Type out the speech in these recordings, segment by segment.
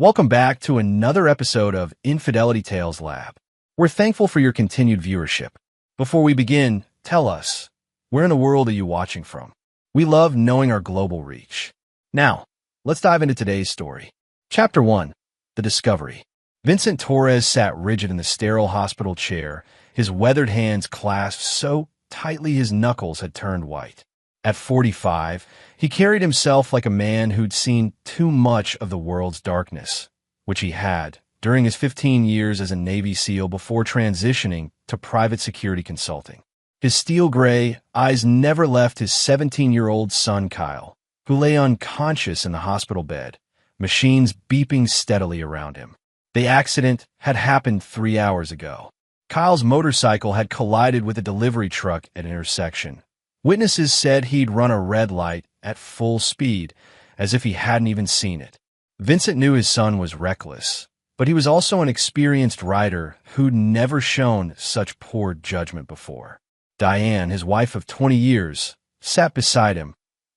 Welcome back to another episode of Infidelity Tales Lab. We're thankful for your continued viewership. Before we begin, tell us, where in the world are you watching from? We love knowing our global reach. Now, let's dive into today's story. Chapter 1. The Discovery. Vincent Torres sat rigid in the sterile hospital chair, his weathered hands clasped so tightly his knuckles had turned white. At 45, he carried himself like a man who'd seen too much of the world's darkness, which he had during his 15 years as a Navy SEAL before transitioning to private security consulting. His steel gray eyes never left his 17-year-old son Kyle, who lay unconscious in the hospital bed, machines beeping steadily around him. The accident had happened 3 hours ago. Kyle's motorcycle had collided with a delivery truck at an intersection. Witnesses said he'd run a red light at full speed, as if he hadn't even seen it. Vincent knew his son was reckless, but he was also an experienced rider who'd never shown such poor judgment before. Diane, his wife of 20 years, sat beside him,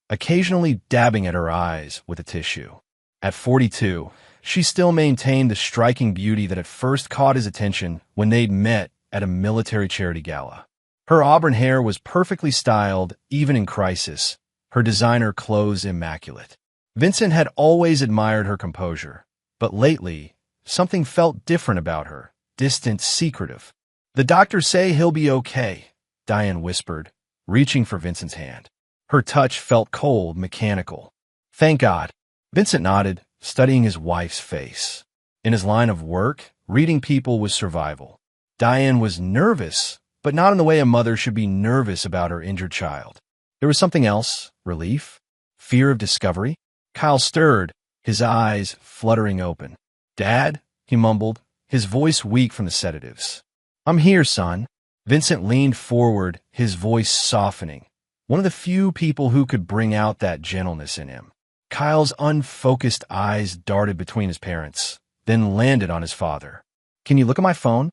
occasionally dabbing at her eyes with a tissue. At 42, she still maintained the striking beauty that had first caught his attention when they'd met at a military charity gala. Her auburn hair was perfectly styled, even in crisis, her designer clothes immaculate. Vincent had always admired her composure, but lately, something felt different about her, distant, secretive. "The doctors say he'll be okay," Diane whispered, reaching for Vincent's hand. Her touch felt cold, mechanical. "Thank God." Vincent nodded, studying his wife's face. In his line of work, reading people was survival. Diane was nervous, but not in the way a mother should be nervous about her injured child. There was something else, relief, fear of discovery. Kyle stirred, his eyes fluttering open. "Dad," he mumbled, his voice weak from the sedatives. "I'm here, son." Vincent leaned forward, his voice softening, one of the few people who could bring out that gentleness in him. Kyle's unfocused eyes darted between his parents, then landed on his father. "Can you look at my phone?"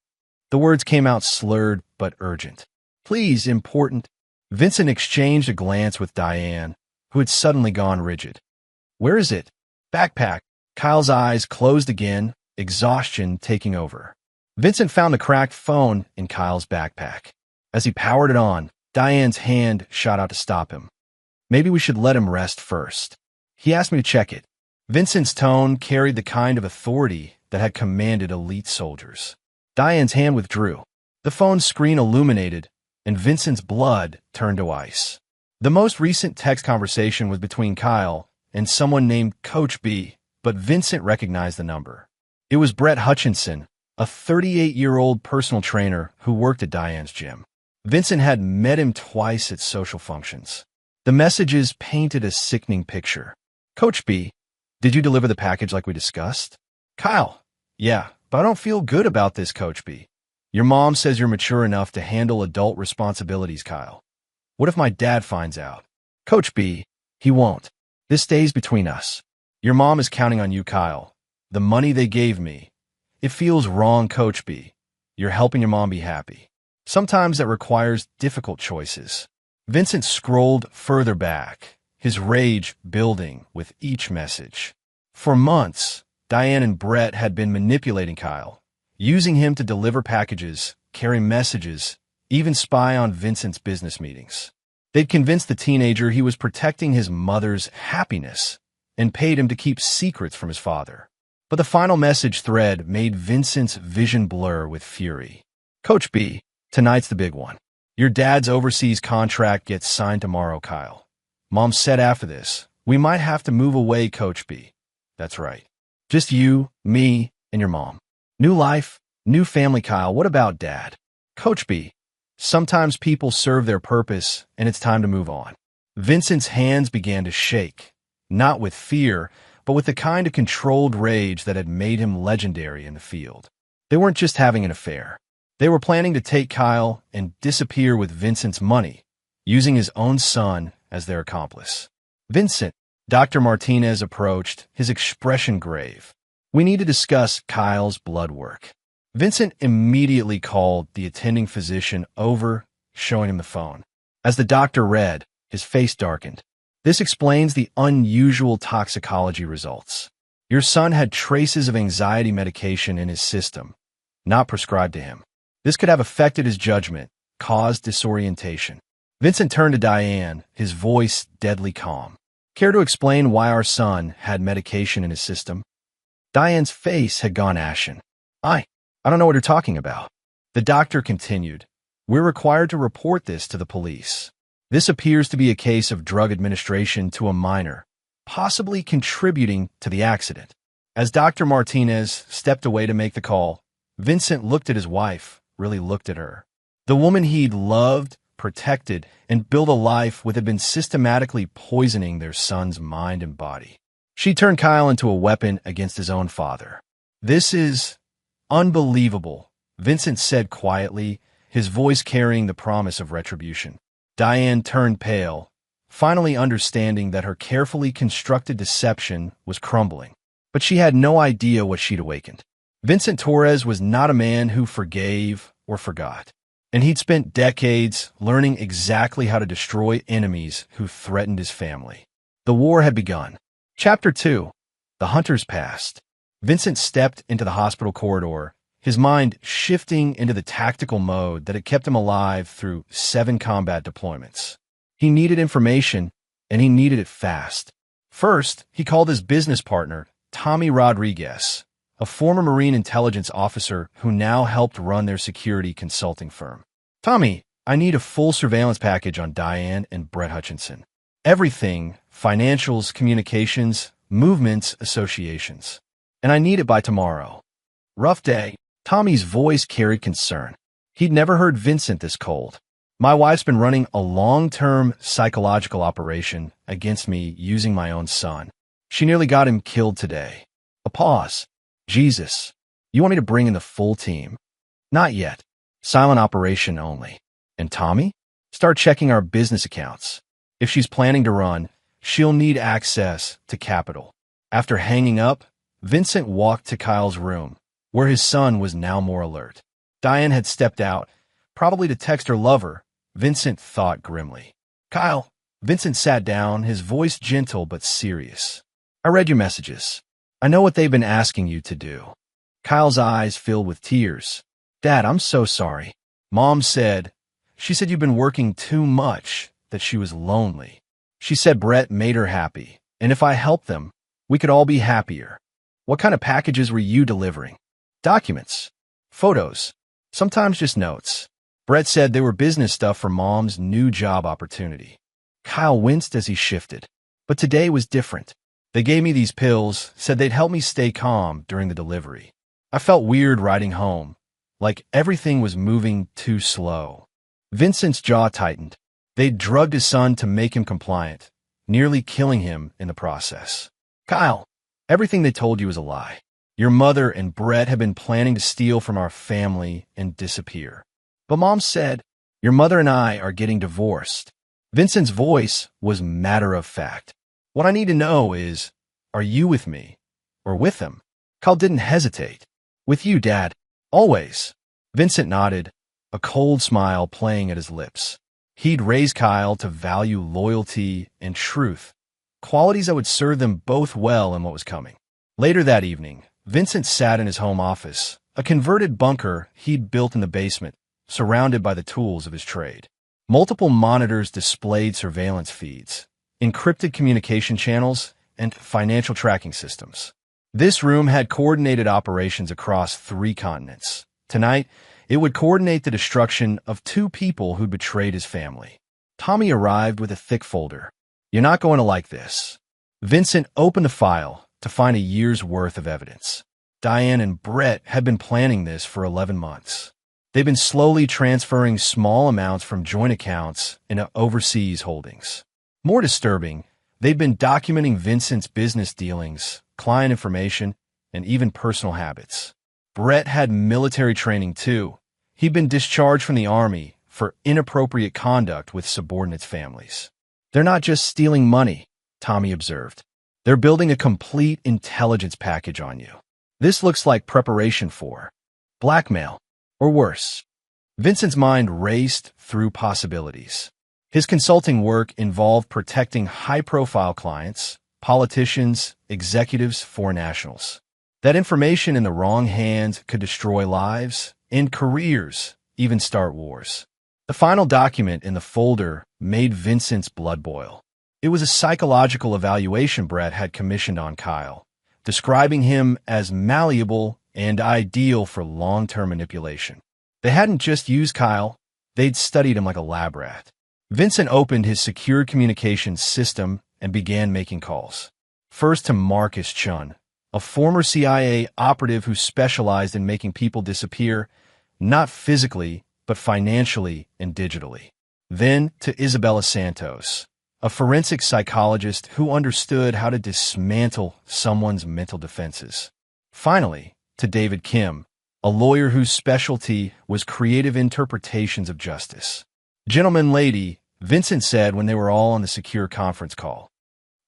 The words came out slurred but urgent. "Please, important." Vincent exchanged a glance with Diane, who had suddenly gone rigid. "Where is it?" "Backpack." Kyle's eyes closed again, exhaustion taking over. Vincent found the cracked phone in Kyle's backpack. As he powered it on, Diane's hand shot out to stop him. "Maybe we should let him rest first. He asked me to check it." Vincent's tone carried the kind of authority that had commanded elite soldiers. Diane's hand withdrew. The phone's screen illuminated, and Vincent's blood turned to ice. The most recent text conversation was between Kyle and someone named Coach B, but Vincent recognized the number. It was Brett Hutchinson, a 38-year-old personal trainer who worked at Diane's gym. Vincent had met him twice at social functions. The messages painted a sickening picture. "Coach B, did you deliver the package like we discussed?" "Kyle, yeah, but I don't feel good about this, Coach B." "Your mom says you're mature enough to handle adult responsibilities, Kyle. What if my dad finds out?" "Coach B, he won't. This stays between us. Your mom is counting on you, Kyle. The money they gave me. It feels wrong, Coach B. You're helping your mom be happy. Sometimes that requires difficult choices." Vincent scrolled further back, his rage building with each message. For months, Diane and Brett had been manipulating Kyle, using him to deliver packages, carry messages, even spy on Vincent's business meetings. They'd convinced the teenager he was protecting his mother's happiness and paid him to keep secrets from his father. But the final message thread made Vincent's vision blur with fury. "Coach B, tonight's the big one. Your dad's overseas contract gets signed tomorrow, Kyle. Mom said after this, we might have to move away, Coach B." "That's right. Just you, me, and your mom. New life, new family, Kyle. What about Dad?" "Coach B, sometimes people serve their purpose, and it's time to move on." Vincent's hands began to shake, not with fear, but with the kind of controlled rage that had made him legendary in the field. They weren't just having an affair. They were planning to take Kyle and disappear with Vincent's money, using his own son as their accomplice. "Vincent," Dr. Martinez approached, his expression grave. "We need to discuss Kyle's blood work." Vincent immediately called the attending physician over, showing him the phone. As the doctor read, his face darkened. "This explains the unusual toxicology results. Your son had traces of anxiety medication in his system, not prescribed to him. This could have affected his judgment, caused disorientation. Vincent turned to Diane, his voice deadly calm. Care to explain why our son had medication in his system? Diane's face had gone ashen. I don't know what you're talking about. The doctor continued. We're required to report this to the police. This appears to be a case of drug administration to a minor, possibly contributing to the accident. As Dr. Martinez stepped away to make the call, Vincent looked at his wife, really looked at her. The woman he'd loved, protected, and built a life with had been systematically poisoning their son's mind and body. She turned Kyle into a weapon against his own father. This is unbelievable, Vincent said quietly, his voice carrying the promise of retribution. Diane turned pale, finally understanding that her carefully constructed deception was crumbling. But she had no idea what she'd awakened. Vincent Torres was not a man who forgave or forgot, and he'd spent decades learning exactly how to destroy enemies who threatened his family. The war had begun. Chapter 2. The Hunter's Past. Vincent stepped into the hospital corridor, his mind shifting into the tactical mode that had kept him alive through 7 combat deployments. He needed information, and he needed it fast. First, he called his business partner, Tommy Rodriguez, a former Marine intelligence officer who now helped run their security consulting firm. Tommy, I need a full surveillance package on Diane and Brett Hutchinson. Everything, financials, communications, movements, associations. And I need it by tomorrow. Rough day. Tommy's voice carried concern. He'd never heard Vincent this cold. My wife's been running a long-term psychological operation against me using my own son. She nearly got him killed today. A pause. Jesus, you want me to bring in the full team? Not yet. Silent operation only. And Tommy? Start checking our business accounts. If she's planning to run, she'll need access to capital. After hanging up, Vincent walked to Kyle's room, where his son was now more alert. Diane had stepped out, probably to text her lover, Vincent thought grimly. Kyle. Vincent sat down, his voice gentle but serious. I read your messages. I know what they've been asking you to do. Kyle's eyes filled with tears. Dad, I'm so sorry. Mom said, she said you've been working too much, that she was lonely. She said Brett made her happy, and if I helped them, we could all be happier. What kind of packages were you delivering? Documents, photos, sometimes just notes. Brett said they were business stuff for Mom's new job opportunity. Kyle winced as he shifted. But today was different. They gave me these pills, said they'd help me stay calm during the delivery. I felt weird riding home, like everything was moving too slow. Vincent's jaw tightened. They'd drugged his son to make him compliant, nearly killing him in the process. Kyle, everything they told you was a lie. Your mother and Brett have been planning to steal from our family and disappear. But Mom said, your mother and I are getting divorced. Vincent's voice was matter of fact. What I need to know is, are you with me or with him? Kyle didn't hesitate. With you, Dad. Always. Vincent nodded, a cold smile playing at his lips. He'd raised Kyle to value loyalty and truth, qualities that would serve them both well in what was coming. Later that evening, Vincent sat in his home office, a converted bunker he'd built in the basement, surrounded by the tools of his trade. Multiple monitors displayed surveillance feeds, encrypted communication channels, and financial tracking systems. This room had coordinated operations across 3 continents. Tonight, it would coordinate the destruction of 2 people who'd betrayed his family. Tommy arrived with a thick folder. You're not going to like this. Vincent opened the file to find a year's worth of evidence. Diane and Brett had been planning this for 11 months. They've been slowly transferring small amounts from joint accounts into overseas holdings. More disturbing, they'd been documenting Vincent's business dealings, client information, and even personal habits. Brett had military training too. He'd been discharged from the Army for inappropriate conduct with subordinates' families. They're not just stealing money, Tommy observed. They're building a complete intelligence package on you. This looks like preparation for blackmail, or worse. Vincent's mind raced through possibilities. His consulting work involved protecting high-profile clients, politicians, executives, foreign nationals. That information in the wrong hands could destroy lives, end careers, even start wars. The final document in the folder made Vincent's blood boil. It was a psychological evaluation Brett had commissioned on Kyle, describing him as malleable and ideal for long-term manipulation. They hadn't just used Kyle, they'd studied him like a lab rat. Vincent opened his secure communications system and began making calls. First to Marcus Chun, a former CIA operative who specialized in making people disappear, not physically, but financially and digitally. Then to Isabella Santos, a forensic psychologist who understood how to dismantle someone's mental defenses. Finally, to David Kim, a lawyer whose specialty was creative interpretations of justice. "Gentlemen, lady," Vincent said when they were all on the secure conference call,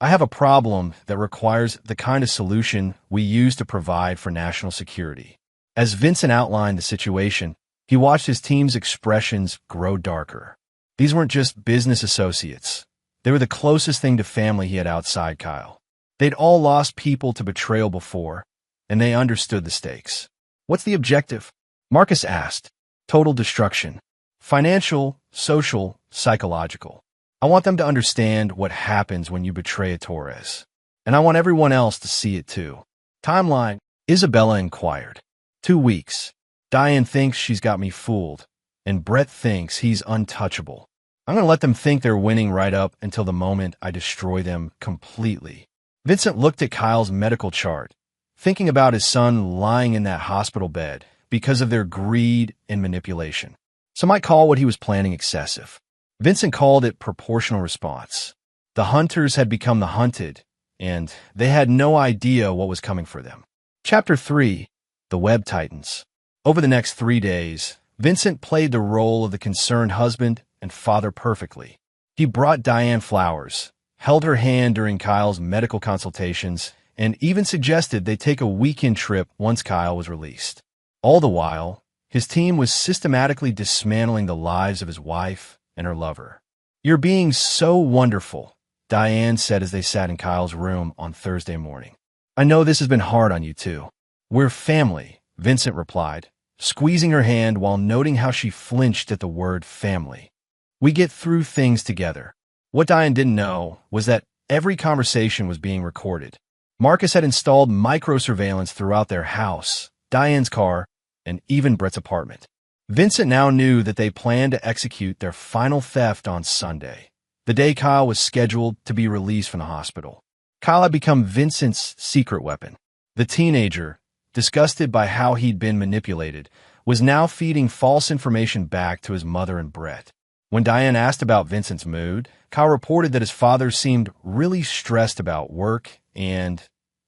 "I have a problem that requires the kind of solution we use to provide for national security." As Vincent outlined the situation, he watched his team's expressions grow darker. These weren't just business associates. They were the closest thing to family he had outside Kyle. They'd all lost people to betrayal before, and they understood the stakes. "What's the objective?" Marcus asked. "Total destruction. Financial, social, psychological. I want them to understand what happens when you betray a Torres. And I want everyone else to see it too." "Timeline?" Isabella inquired. 2 weeks. Diane thinks she's got me fooled, and Brett thinks he's untouchable. I'm going to let them think they're winning right up until the moment I destroy them completely. Vincent looked at Kyle's medical chart, thinking about his son lying in that hospital bed because of their greed and manipulation. Some might call what he was planning excessive. Vincent called it proportional response. The hunters had become the hunted, and they had no idea what was coming for them. Chapter 3. The Web Titans. Over the next 3 days, Vincent played the role of the concerned husband and father perfectly. He brought Diane flowers, held her hand during Kyle's medical consultations, and even suggested they take a weekend trip once Kyle was released. All the while, his team was systematically dismantling the lives of his wife and her lover. "You're being so wonderful," Diane said as they sat in Kyle's room on Thursday morning. "I know this has been hard on you too." "We're family," Vincent replied, squeezing her hand while noting how she flinched at the word family. "We get through things together." What Diane didn't know was that every conversation was being recorded. Marcus had installed microsurveillance throughout their house, Diane's car, and even Brett's apartment. Vincent now knew that they planned to execute their final theft on Sunday, the day Kyle was scheduled to be released from the hospital. Kyle had become Vincent's secret weapon. The teenager, disgusted by how he'd been manipulated, was now feeding false information back to his mother and Brett. When Diane asked about Vincent's mood, Kyle reported that his father seemed really stressed about work and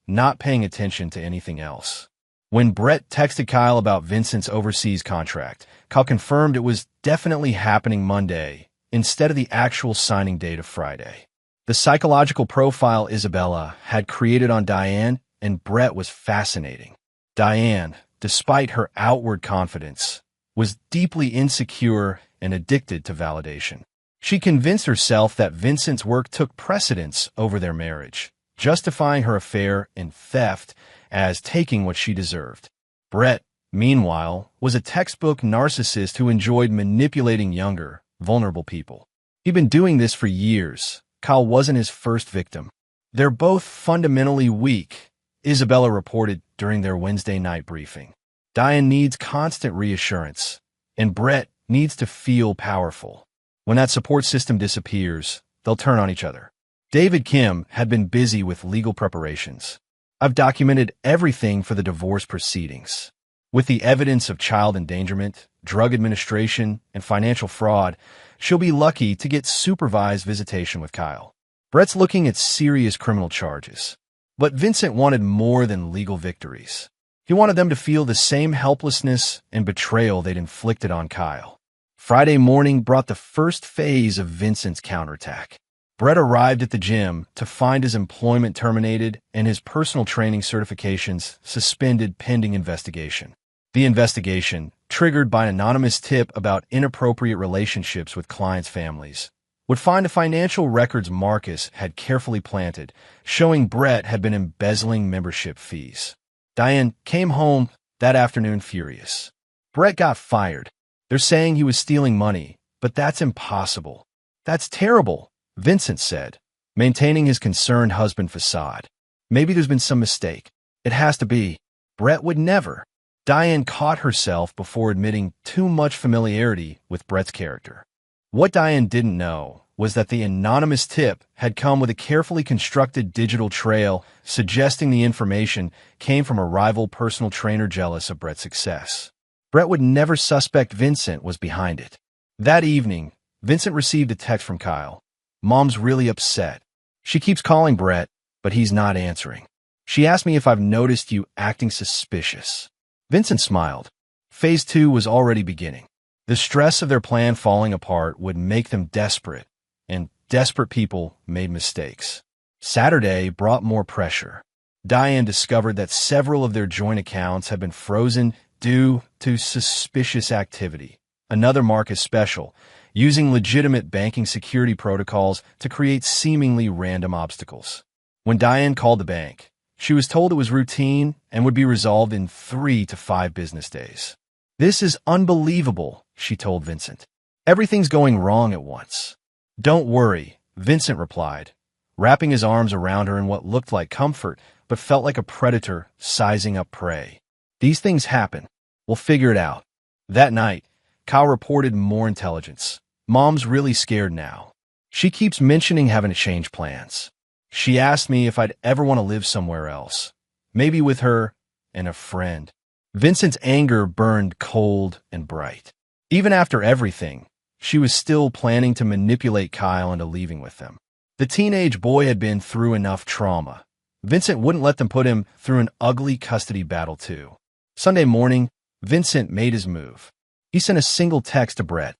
not paying attention to anything else. When Brett texted Kyle about Vincent's overseas contract, Kyle confirmed it was definitely happening Monday instead of the actual signing date of Friday. The psychological profile Isabella had created on Diane and Brett was fascinating. Diane, despite her outward confidence, was deeply insecure and addicted to validation. She convinced herself that Vincent's work took precedence over their marriage, justifying her affair and theft as taking what she deserved. Brett, meanwhile, was a textbook narcissist who enjoyed manipulating younger, vulnerable people. He'd been doing this for years. Kyle wasn't his first victim. "They're both fundamentally weak," Isabella reported during their Wednesday night briefing. "Diane needs constant reassurance, and Brett needs to feel powerful. When that support system disappears, they'll turn on each other." David Kim had been busy with legal preparations. "I've documented everything for the divorce proceedings. With the evidence of child endangerment, drug administration, and financial fraud, she'll be lucky to get supervised visitation with Kyle." Brett's looking at serious criminal charges. But Vincent wanted more than legal victories. He wanted them to feel the same helplessness and betrayal they'd inflicted on Kyle. Friday morning brought the first phase of Vincent's counterattack. Brett arrived at the gym to find his employment terminated and his personal training certifications suspended pending investigation. The investigation, triggered by an anonymous tip about inappropriate relationships with clients' families, would find the financial records Marcus had carefully planted, showing Brett had been embezzling membership fees. Diane came home that afternoon furious. Brett got fired. They're saying he was stealing money, but that's impossible. That's terrible, Vincent said, maintaining his concerned husband facade. Maybe there's been some mistake. It has to be. Brett would never. Diane caught herself before admitting too much familiarity with Brett's character. What Diane didn't know was that the anonymous tip had come with a carefully constructed digital trail suggesting the information came from a rival personal trainer jealous of Brett's success. Brett would never suspect Vincent was behind it. That evening, Vincent received a text from Kyle. Mom's really upset. She keeps calling Brett, but he's not answering. She asked me if I've noticed you acting suspicious. Vincent smiled. Phase 2 was already beginning. The stress of their plan falling apart would make them desperate, and desperate people made mistakes. Saturday brought more pressure. Diane discovered that several of their joint accounts had been frozen due to suspicious activity. Another Marcus special, using legitimate banking security protocols to create seemingly random obstacles. When Diane called the bank, she was told it was routine and would be resolved in 3 to 5 business days. This is unbelievable, she told Vincent. Everything's going wrong at once. Don't worry, Vincent replied, wrapping his arms around her in what looked like comfort but felt like a predator sizing up prey. These things happen. We'll figure it out. That night, Kyle reported more intelligence. Mom's really scared now. She keeps mentioning having to change plans. She asked me if I'd ever want to live somewhere else, maybe with her and a friend. Vincent's anger burned cold and bright. Even after everything, she was still planning to manipulate Kyle into leaving with them. The teenage boy had been through enough trauma. Vincent wouldn't let them put him through an ugly custody battle too. Sunday morning, Vincent made his move. He sent a single text to Brett.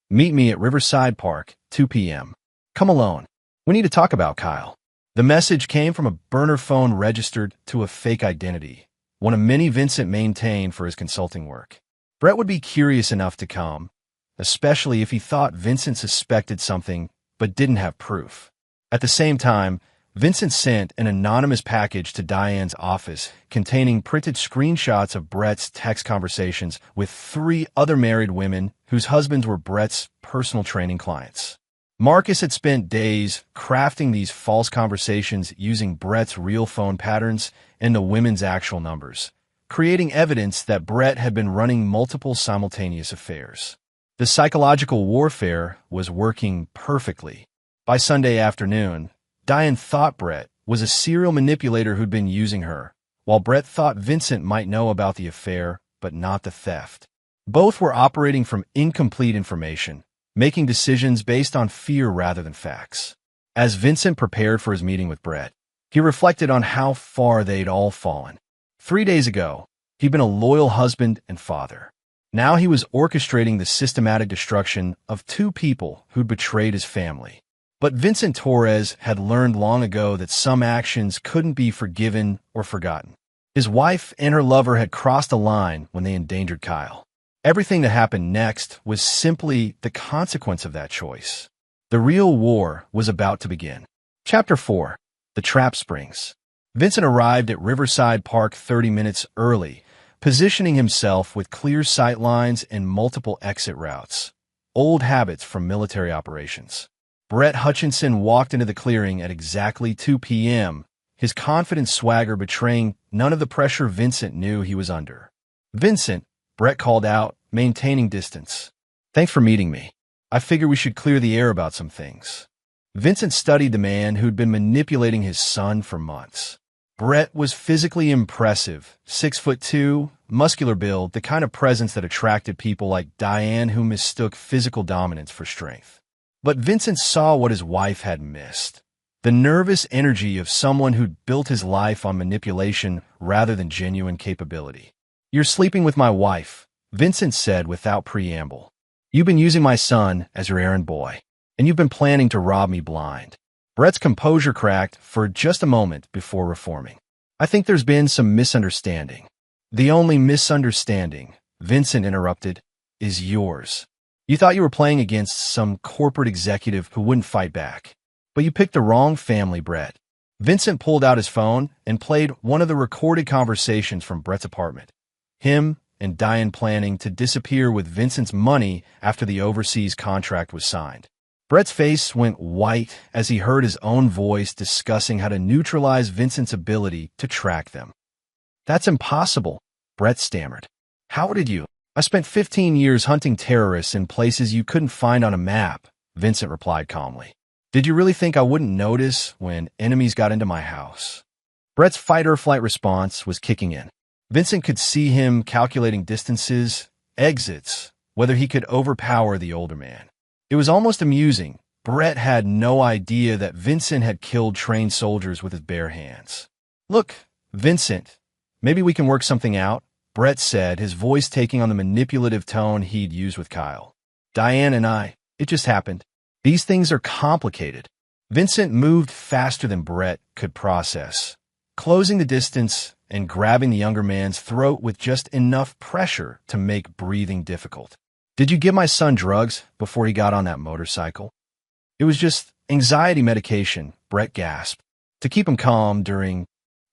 Meet me at Riverside Park, 2 p.m. Come alone. We need to talk about Kyle. The message came from a burner phone registered to a fake identity, one of many Vincent maintained for his consulting work. Brett would be curious enough to come, especially if he thought Vincent suspected something but didn't have proof. At the same time, Vincent sent an anonymous package to Diane's office containing printed screenshots of Brett's text conversations with 3 other married women whose husbands were Brett's personal training clients. Marcus had spent days crafting these false conversations using Brett's real phone patterns and the women's actual numbers, creating evidence that Brett had been running multiple simultaneous affairs. The psychological warfare was working perfectly. By Sunday afternoon, Diane thought Brett was a serial manipulator who'd been using her, while Brett thought Vincent might know about the affair, but not the theft. Both were operating from incomplete information, making decisions based on fear rather than facts. As Vincent prepared for his meeting with Brett, he reflected on how far they'd all fallen. 3 days ago, he'd been a loyal husband and father. Now he was orchestrating the systematic destruction of 2 people who'd betrayed his family. But Vincent Torres had learned long ago that some actions couldn't be forgiven or forgotten. His wife and her lover had crossed a line when they endangered Kyle. Everything that happened next was simply the consequence of that choice. The real war was about to begin. Chapter 4. The Trap Springs. Vincent arrived at Riverside Park 30 minutes early, positioning himself with clear sight lines and multiple exit routes. Old habits from military operations. Brett Hutchinson walked into the clearing at exactly 2 p.m., his confident swagger betraying none of the pressure Vincent knew he was under. Vincent, Brett called out, maintaining distance. Thanks for meeting me. I figured we should clear the air about some things. Vincent studied the man who'd been manipulating his son for months. Brett was physically impressive, 6'2", muscular build, the kind of presence that attracted people like Diane who mistook physical dominance for strength. But Vincent saw what his wife had missed. The nervous energy of someone who'd built his life on manipulation rather than genuine capability. You're sleeping with my wife, Vincent said without preamble. You've been using my son as your errand boy, and you've been planning to rob me blind. Brett's composure cracked for just a moment before reforming. I think there's been some misunderstanding. The only misunderstanding, Vincent interrupted, is yours. You thought you were playing against some corporate executive who wouldn't fight back. But you picked the wrong family, Brett. Vincent pulled out his phone and played one of the recorded conversations from Brett's apartment. Him and Diane planning to disappear with Vincent's money after the overseas contract was signed. Brett's face went white as he heard his own voice discussing how to neutralize Vincent's ability to track them. That's impossible, Brett stammered. How did you? I spent 15 years hunting terrorists in places you couldn't find on a map, Vincent replied calmly. Did you really think I wouldn't notice when enemies got into my house? Brett's fight-or-flight response was kicking in. Vincent could see him calculating distances, exits, whether he could overpower the older man. It was almost amusing. Brett had no idea that Vincent had killed trained soldiers with his bare hands. Look, Vincent, maybe we can work something out, Brett said, his voice taking on the manipulative tone he'd used with Kyle. Diane and I, it just happened. These things are complicated. Vincent moved faster than Brett could process, closing the distance and grabbing the younger man's throat with just enough pressure to make breathing difficult. Did you give my son drugs before he got on that motorcycle? It was just anxiety medication, Brett gasped, to keep him calm during...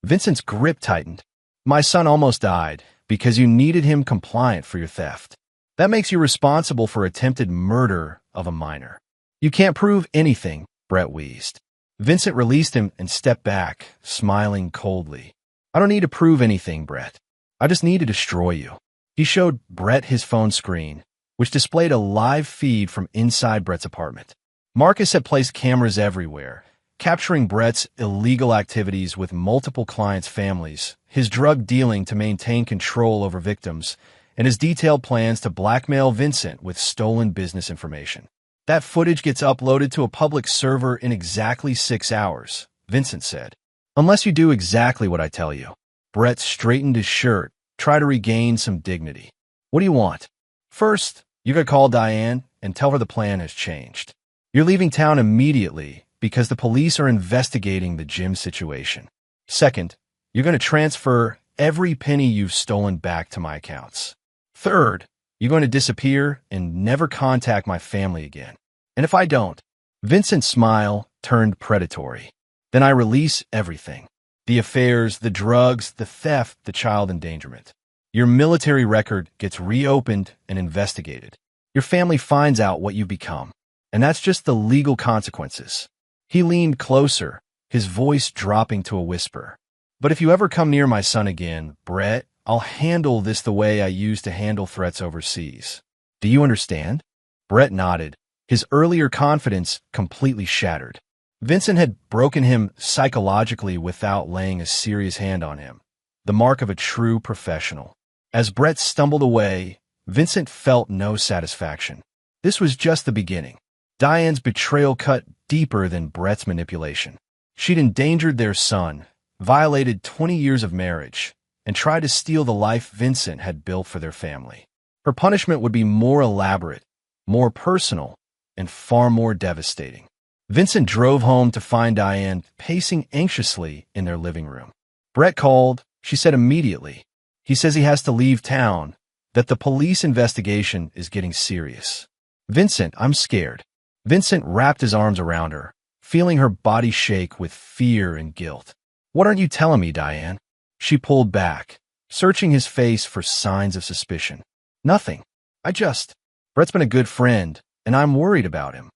Vincent's grip tightened. My son almost died because you needed him compliant for your theft. That makes you responsible for attempted murder of a minor. You can't prove anything, Brett wheezed. Vincent released him and stepped back, smiling coldly. I don't need to prove anything, Brett. I just need to destroy you. He showed Brett his phone screen, which displayed a live feed from inside Brett's apartment. Marcus had placed cameras everywhere, capturing Brett's illegal activities with multiple clients' families, his drug dealing to maintain control over victims, and his detailed plans to blackmail Vincent with stolen business information. That footage gets uploaded to a public server in exactly 6 hours, Vincent said. Unless you do exactly what I tell you. Brett straightened his shirt, tried to regain some dignity. What do you want? First, you gotta call Diane and tell her the plan has changed. You're leaving town immediately because the police are investigating the gym situation. Second, you're going to transfer every penny you've stolen back to my accounts. Third, you're going to disappear and never contact my family again. And if I don't, Vincent's smile turned predatory. Then I release everything. The affairs, the drugs, the theft, the child endangerment. Your military record gets reopened and investigated. Your family finds out what you've become. And that's just the legal consequences. He leaned closer, his voice dropping to a whisper. But if you ever come near my son again, Brett, I'll handle this the way I used to handle threats overseas. Do you understand? Brett nodded, his earlier confidence completely shattered. Vincent had broken him psychologically without laying a serious hand on him, the mark of a true professional. As Brett stumbled away, Vincent felt no satisfaction. This was just the beginning. Diane's betrayal cut deeper than Brett's manipulation. She'd endangered their son, violated 20 years of marriage, and tried to steal the life Vincent had built for their family. Her punishment would be more elaborate, more personal, and far more devastating. Vincent drove home to find Diane pacing anxiously in their living room. Brett called, she said immediately. He says he has to leave town, that the police investigation is getting serious. Vincent, I'm scared. Vincent wrapped his arms around her, feeling her body shake with fear and guilt. What aren't you telling me, Diane? She pulled back, searching his face for signs of suspicion. Nothing. Brett's been a good friend, and I'm worried about him.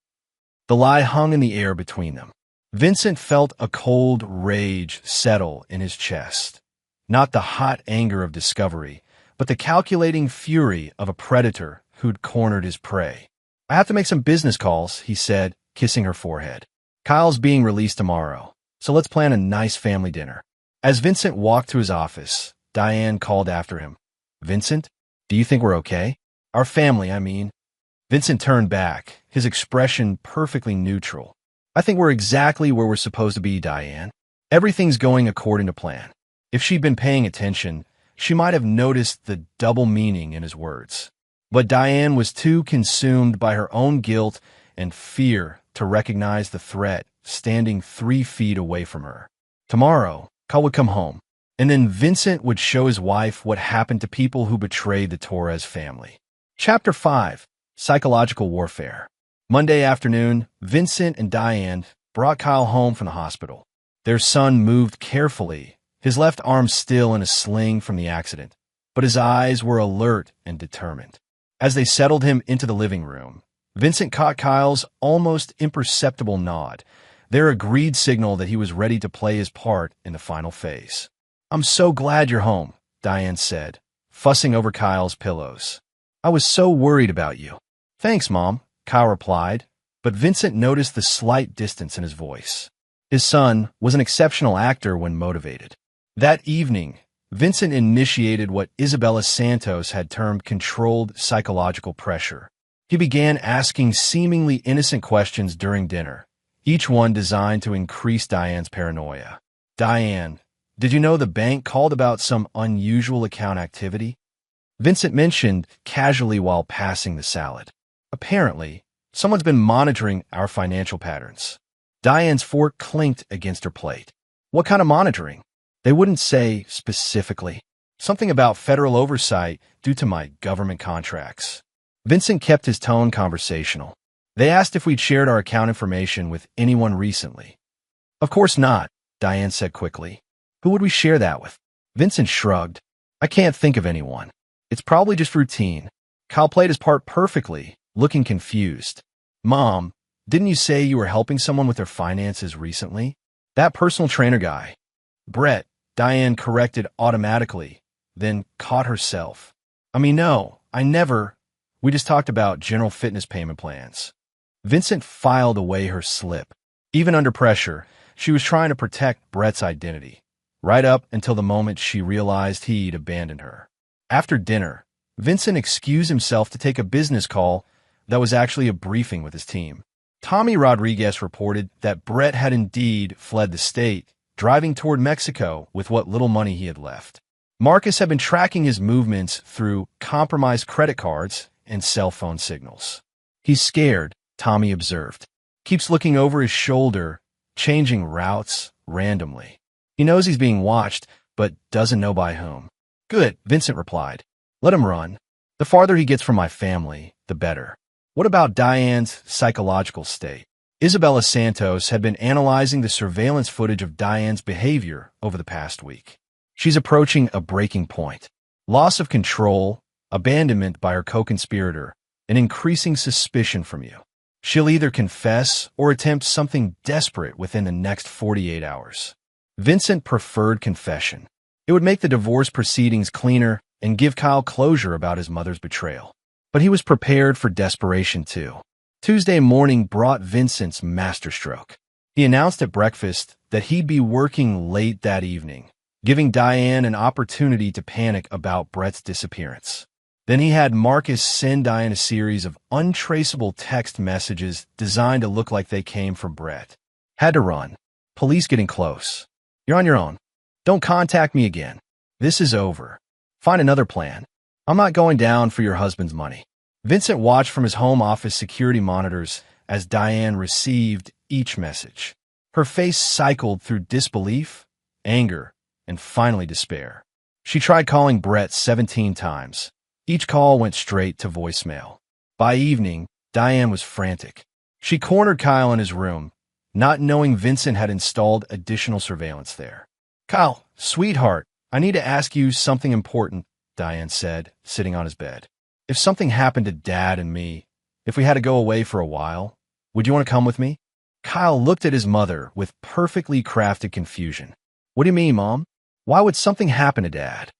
The lie hung in the air between them. Vincent felt a cold rage settle in his chest. Not the hot anger of discovery, but the calculating fury of a predator who'd cornered his prey. I have to make some business calls, he said, kissing her forehead. Kyle's being released tomorrow, so let's plan a nice family dinner. As Vincent walked to his office, Diane called after him. Vincent, do you think we're okay? Our family, I mean. Vincent turned back, his expression perfectly neutral. I think we're exactly where we're supposed to be, Diane. Everything's going according to plan. If she'd been paying attention, she might have noticed the double meaning in his words. But Diane was too consumed by her own guilt and fear to recognize the threat standing 3 feet away from her. Tomorrow, Kyle would come home, and then Vincent would show his wife what happened to people who betrayed the Torres family. Chapter 5. Psychological warfare. Monday afternoon, Vincent and Diane brought Kyle home from the hospital. Their son moved carefully, his left arm still in a sling from the accident, but his eyes were alert and determined. As they settled him into the living room, Vincent caught Kyle's almost imperceptible nod, their agreed signal that he was ready to play his part in the final phase. "I'm so glad you're home," Diane said, fussing over Kyle's pillows. "I was so worried about you." "Thanks, Mom," Kyle replied, but Vincent noticed the slight distance in his voice. His son was an exceptional actor when motivated. That evening, Vincent initiated what Isabella Santos had termed controlled psychological pressure. He began asking seemingly innocent questions during dinner, each one designed to increase Diane's paranoia. "Diane, did you know the bank called about some unusual account activity?" Vincent mentioned casually while passing the salad. "Apparently, someone's been monitoring our financial patterns." Diane's fork clinked against her plate. "What kind of monitoring?" "They wouldn't say specifically. Something about federal oversight due to my government contracts." Vincent kept his tone conversational. "They asked if we'd shared our account information with anyone recently." "Of course not," Diane said quickly. "Who would we share that with?" Vincent shrugged. "I can't think of anyone. It's probably just routine." Kyle played his part perfectly, looking confused. "Mom, didn't you say you were helping someone with their finances recently?" "That personal trainer guy." "Brett," Diane corrected automatically, then caught herself. No, I never. We just talked about general fitness payment plans." Vincent filed away her slip. Even under pressure, she was trying to protect Brett's identity, right up until the moment she realized he'd abandoned her. After dinner, Vincent excused himself to take a business call that was actually a briefing with his team. Tommy Rodriguez reported that Brett had indeed fled the state, driving toward Mexico with what little money he had left. Marcus had been tracking his movements through compromised credit cards and cell phone signals. "He's scared," Tommy observed. "Keeps looking over his shoulder, changing routes randomly. He knows he's being watched, but doesn't know by whom." "Good," Vincent replied. "Let him run. The farther he gets from my family, the better." What about Diane's psychological state? Isabella Santos had been analyzing the surveillance footage of Diane's behavior over the past week. She's approaching a breaking point. Loss of control, abandonment by her co-conspirator, and increasing suspicion from you. She'll either confess or attempt something desperate within the next 48 hours. Vincent preferred confession. It would make the divorce proceedings cleaner and give Kyle closure about his mother's betrayal. But he was prepared for desperation too. Tuesday morning brought Vincent's masterstroke. He announced at breakfast that he'd be working late that evening, giving Diane an opportunity to panic about Brett's disappearance. Then he had Marcus send Diane a series of untraceable text messages designed to look like they came from Brett. "Had to run. Police getting close. You're on your own. Don't contact me again. This is over. Find another plan. I'm not going down for your husband's money." Vincent watched from his home office security monitors as Diane received each message. Her face cycled through disbelief, anger, and finally despair. She tried calling Brett 17 times. Each call went straight to voicemail. By evening, Diane was frantic. She cornered Kyle in his room, not knowing Vincent had installed additional surveillance there. "Kyle, sweetheart, I need to ask you something important," Diane said, sitting on his bed. "If something happened to Dad and me, if we had to go away for a while, would you want to come with me?" Kyle looked at his mother with perfectly crafted confusion. "What do you mean, Mom? Why would something happen to Dad?"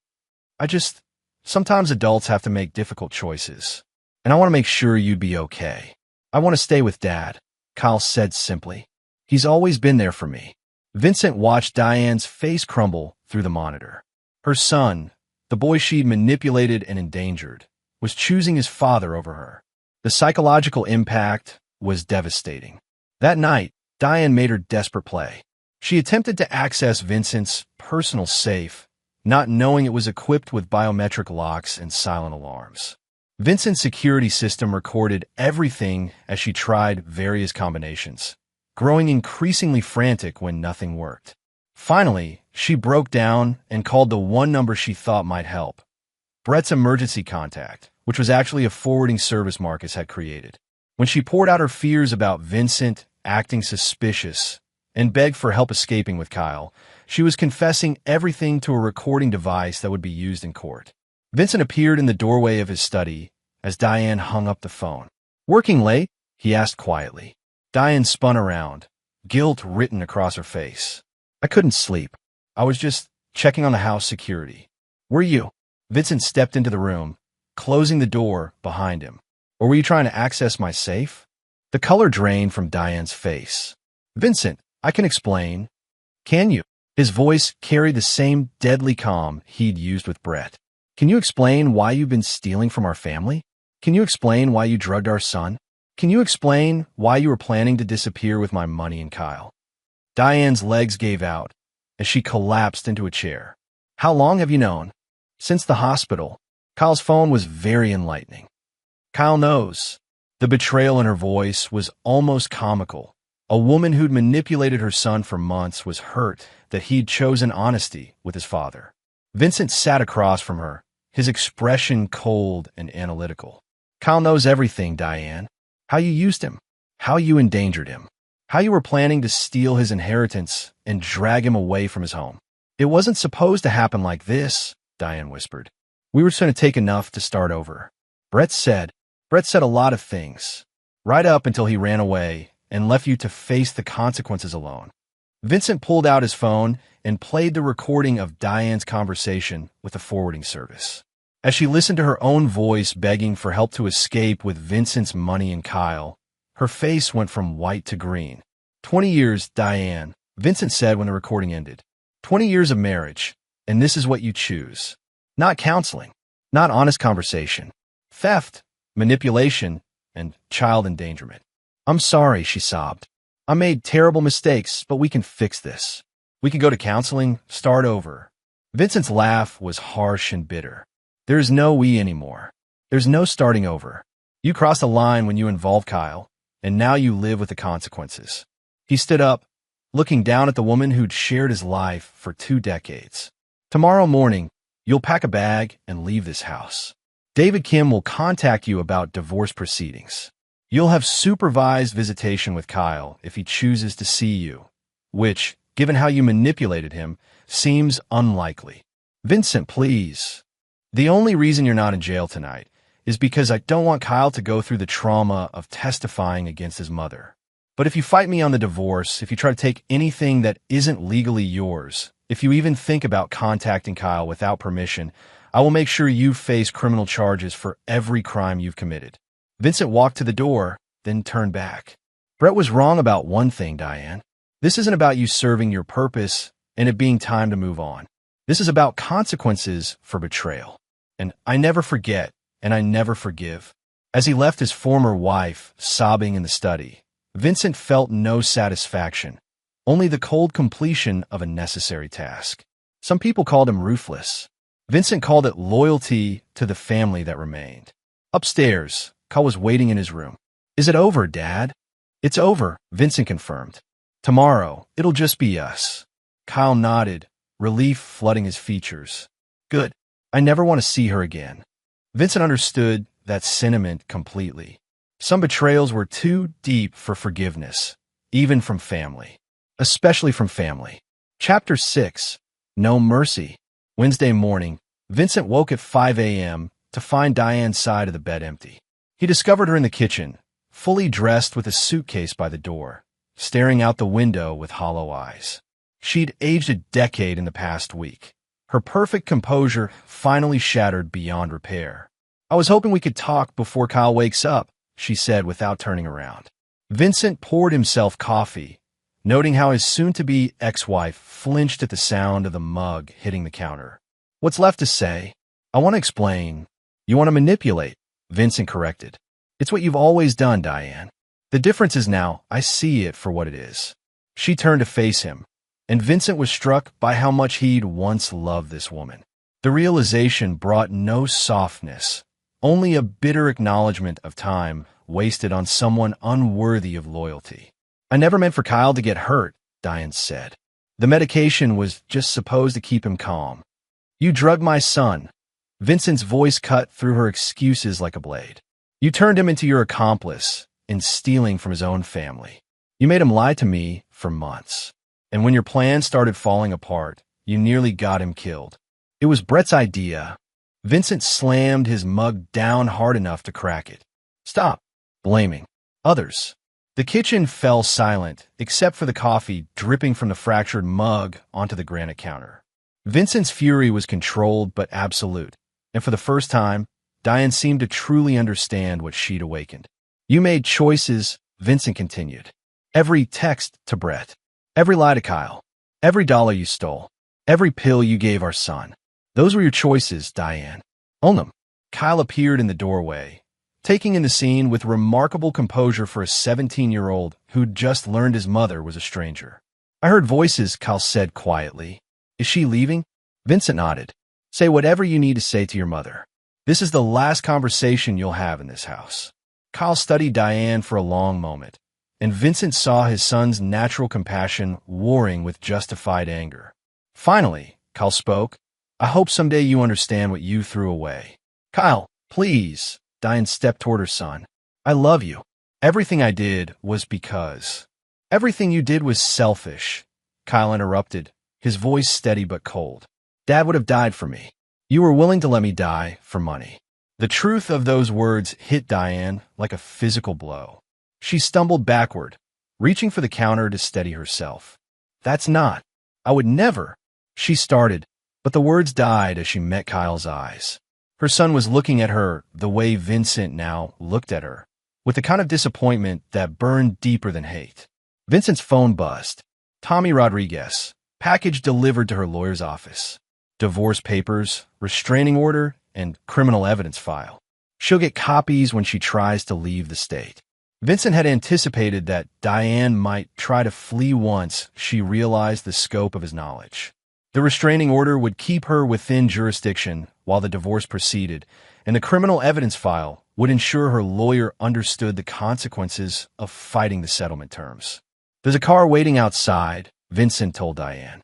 Sometimes adults have to make difficult choices, and I want to make sure you'd be okay." "I want to stay with Dad," Kyle said simply. "He's always been there for me." Vincent watched Diane's face crumble through the monitor. Her son, the boy she'd manipulated and endangered, was choosing his father over her. The psychological impact was devastating. That night, Diane made her desperate play. She attempted to access Vincent's personal safe, not knowing it was equipped with biometric locks and silent alarms. Vincent's security system recorded everything as she tried various combinations, growing increasingly frantic when nothing worked. Finally, she broke down and called the one number she thought might help: Brett's emergency contact, which was actually a forwarding service Marcus had created. When she poured out her fears about Vincent acting suspicious and begged for help escaping with Kyle, she was confessing everything to a recording device that would be used in court. Vincent appeared in the doorway of his study as Diane hung up the phone. "Working late?" he asked quietly. Diane spun around, guilt written across her face. "I couldn't sleep. I was just checking on the house security." "Were you?" Vincent stepped into the room, closing the door behind him. "Or were you trying to access my safe?" The color drained from Diane's face. "Vincent, I can explain." "Can you?" His voice carried the same deadly calm he'd used with Brett. "Can you explain why you've been stealing from our family? Can you explain why you drugged our son? Can you explain why you were planning to disappear with my money and Kyle?" Diane's legs gave out as she collapsed into a chair. "How long have you known?" "Since the hospital." Kyle's phone was very enlightening. "Kyle knows." The betrayal in her voice was almost comical. A woman who'd manipulated her son for months was hurt that he'd chosen honesty with his father. Vincent sat across from her, his expression cold and analytical. "Kyle knows everything, Diane. How you used him, how you endangered him, how you were planning to steal his inheritance and drag him away from his home." "It wasn't supposed to happen like this," Diane whispered. "We were just going to take enough to start over." Brett said a lot of things, right up until he ran away and left you to face the consequences alone. Vincent pulled out his phone and played the recording of Diane's conversation with the forwarding service. As she listened to her own voice begging for help to escape with Vincent's money and Kyle, her face went from white to green. 20 years, Diane," Vincent said when the recording ended. 20 years of marriage, and this is what you choose. Not counseling, not honest conversation. Theft, manipulation, and child endangerment. "I'm sorry," she sobbed. "I made terrible mistakes, but we can fix this. We can go to counseling, start over." Vincent's laugh was harsh and bitter. "There's no we anymore. There's no starting over. You crossed a line when you involved Kyle, and now you live with the consequences." He stood up, looking down at the woman who'd shared his life for 2 decades. "Tomorrow morning, you'll pack a bag and leave this house. David Kim will contact you about divorce proceedings. You'll have supervised visitation with Kyle if he chooses to see you, which, given how you manipulated him, seems unlikely." "Vincent, please. The only reason you're not in jail tonight is because I don't want Kyle to go through the trauma of testifying against his mother. But if you fight me on the divorce, if you try to take anything that isn't legally yours, if you even think about contacting Kyle without permission, I will make sure you face criminal charges for every crime you've committed." Vincent walked to the door, then turned back. "Brett was wrong about one thing, Diane. This isn't about you serving your purpose and it being time to move on. This is about consequences for betrayal. And I never forget, and I never forgive." As he left his former wife sobbing in the study, Vincent felt no satisfaction, only the cold completion of a necessary task. Some people called him ruthless. Vincent called it loyalty to the family that remained. Upstairs, Kyle was waiting in his room. "Is it over, Dad?" "It's over," Vincent confirmed. "Tomorrow, it'll just be us." Kyle nodded, relief flooding his features. "Good. I never want to see her again." Vincent understood that sentiment completely. Some betrayals were too deep for forgiveness, even from family. Especially from family. Chapter 6. No Mercy. Wednesday morning, Vincent woke at 5 a.m. to find Diane's side of the bed empty. He discovered her in the kitchen, fully dressed with a suitcase by the door, staring out the window with hollow eyes. She'd aged a decade in the past week. Her perfect composure finally shattered beyond repair. "I was hoping we could talk before Kyle wakes up," she said without turning around. Vincent poured himself coffee, noting how his soon-to-be ex-wife flinched at the sound of the mug hitting the counter. "What's left to say? I want to explain." "You want to manipulate," Vincent corrected. "It's what you've always done, Diane. The difference is now I see it for what it is." She turned to face him, and Vincent was struck by how much he'd once loved this woman. The realization brought no softness, only a bitter acknowledgement of time wasted on someone unworthy of loyalty. "I never meant for Kyle to get hurt," Diane said. "The medication was just supposed to keep him calm. You drugged my son. Vincent's voice cut through her excuses like a blade. You turned him into your accomplice in stealing from his own family. You made him lie to me for months. And when your plan started falling apart, you nearly got him killed. It was Brett's idea. Vincent slammed his mug down hard enough to crack it. Stop blaming others. The kitchen fell silent, except for the coffee dripping from the fractured mug onto the granite counter. Vincent's fury was controlled but absolute, and for the first time, Diane seemed to truly understand what she'd awakened. You made choices, Vincent continued. Every text to Brett, every lie to Kyle, every dollar you stole, every pill you gave our son. Those were your choices, Diane. Own them. Kyle appeared in the doorway, taking in the scene with remarkable composure for a 17-year-old who'd just learned his mother was a stranger. I heard voices, Kyle said quietly. Is she leaving? Vincent nodded. Say whatever you need to say to your mother. This is the last conversation you'll have in this house. Kyle studied Diane for a long moment, and Vincent saw his son's natural compassion warring with justified anger. Finally, Kyle spoke. I hope someday you understand what you threw away. Kyle, please. Diane stepped toward her son. I love you. Everything I did was because. Everything you did was selfish. Kyle interrupted, his voice steady but cold. Dad would have died for me. You were willing to let me die for money. The truth of those words hit Diane like a physical blow. She stumbled backward, reaching for the counter to steady herself. That's not. I would never. She started, but the words died as she met Kyle's eyes. Her son was looking at her the way Vincent now looked at her, with the kind of disappointment that burned deeper than hate. Vincent's phone buzzed. Tommy Rodriguez. Package delivered to her lawyer's office. Divorce papers, restraining order, and criminal evidence file. She'll get copies when she tries to leave the state. Vincent had anticipated that Diane might try to flee once she realized the scope of his knowledge. The restraining order would keep her within jurisdiction while the divorce proceeded, and the criminal evidence file would ensure her lawyer understood the consequences of fighting the settlement terms. There's a car waiting outside, Vincent told Diane.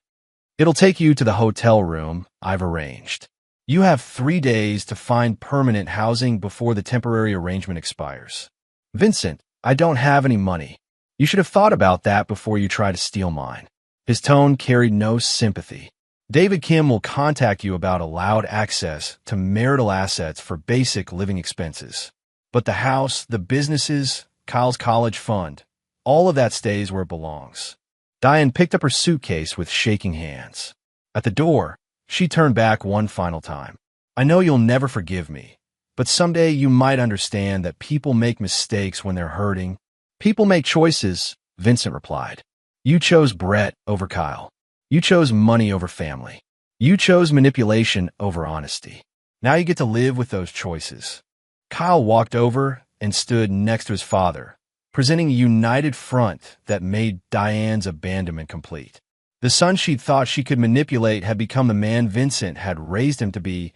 It'll take you to the hotel room I've arranged. You have 3 days to find permanent housing before the temporary arrangement expires. Vincent, I don't have any money. You should have thought about that before you try to steal mine. His tone carried no sympathy. David Kim will contact you about allowed access to marital assets for basic living expenses. But the house, the businesses, Kyle's college fund, all of that stays where it belongs. Diane picked up her suitcase with shaking hands. At the door, she turned back one final time. I know you'll never forgive me, but someday you might understand that people make mistakes when they're hurting. People make choices, Vincent replied. You chose Brett over Kyle. You chose money over family. You chose manipulation over honesty. Now you get to live with those choices. Kyle walked over and stood next to his father, presenting a united front that made Diane's abandonment complete. The son she'd thought she could manipulate had become the man Vincent had raised him to be,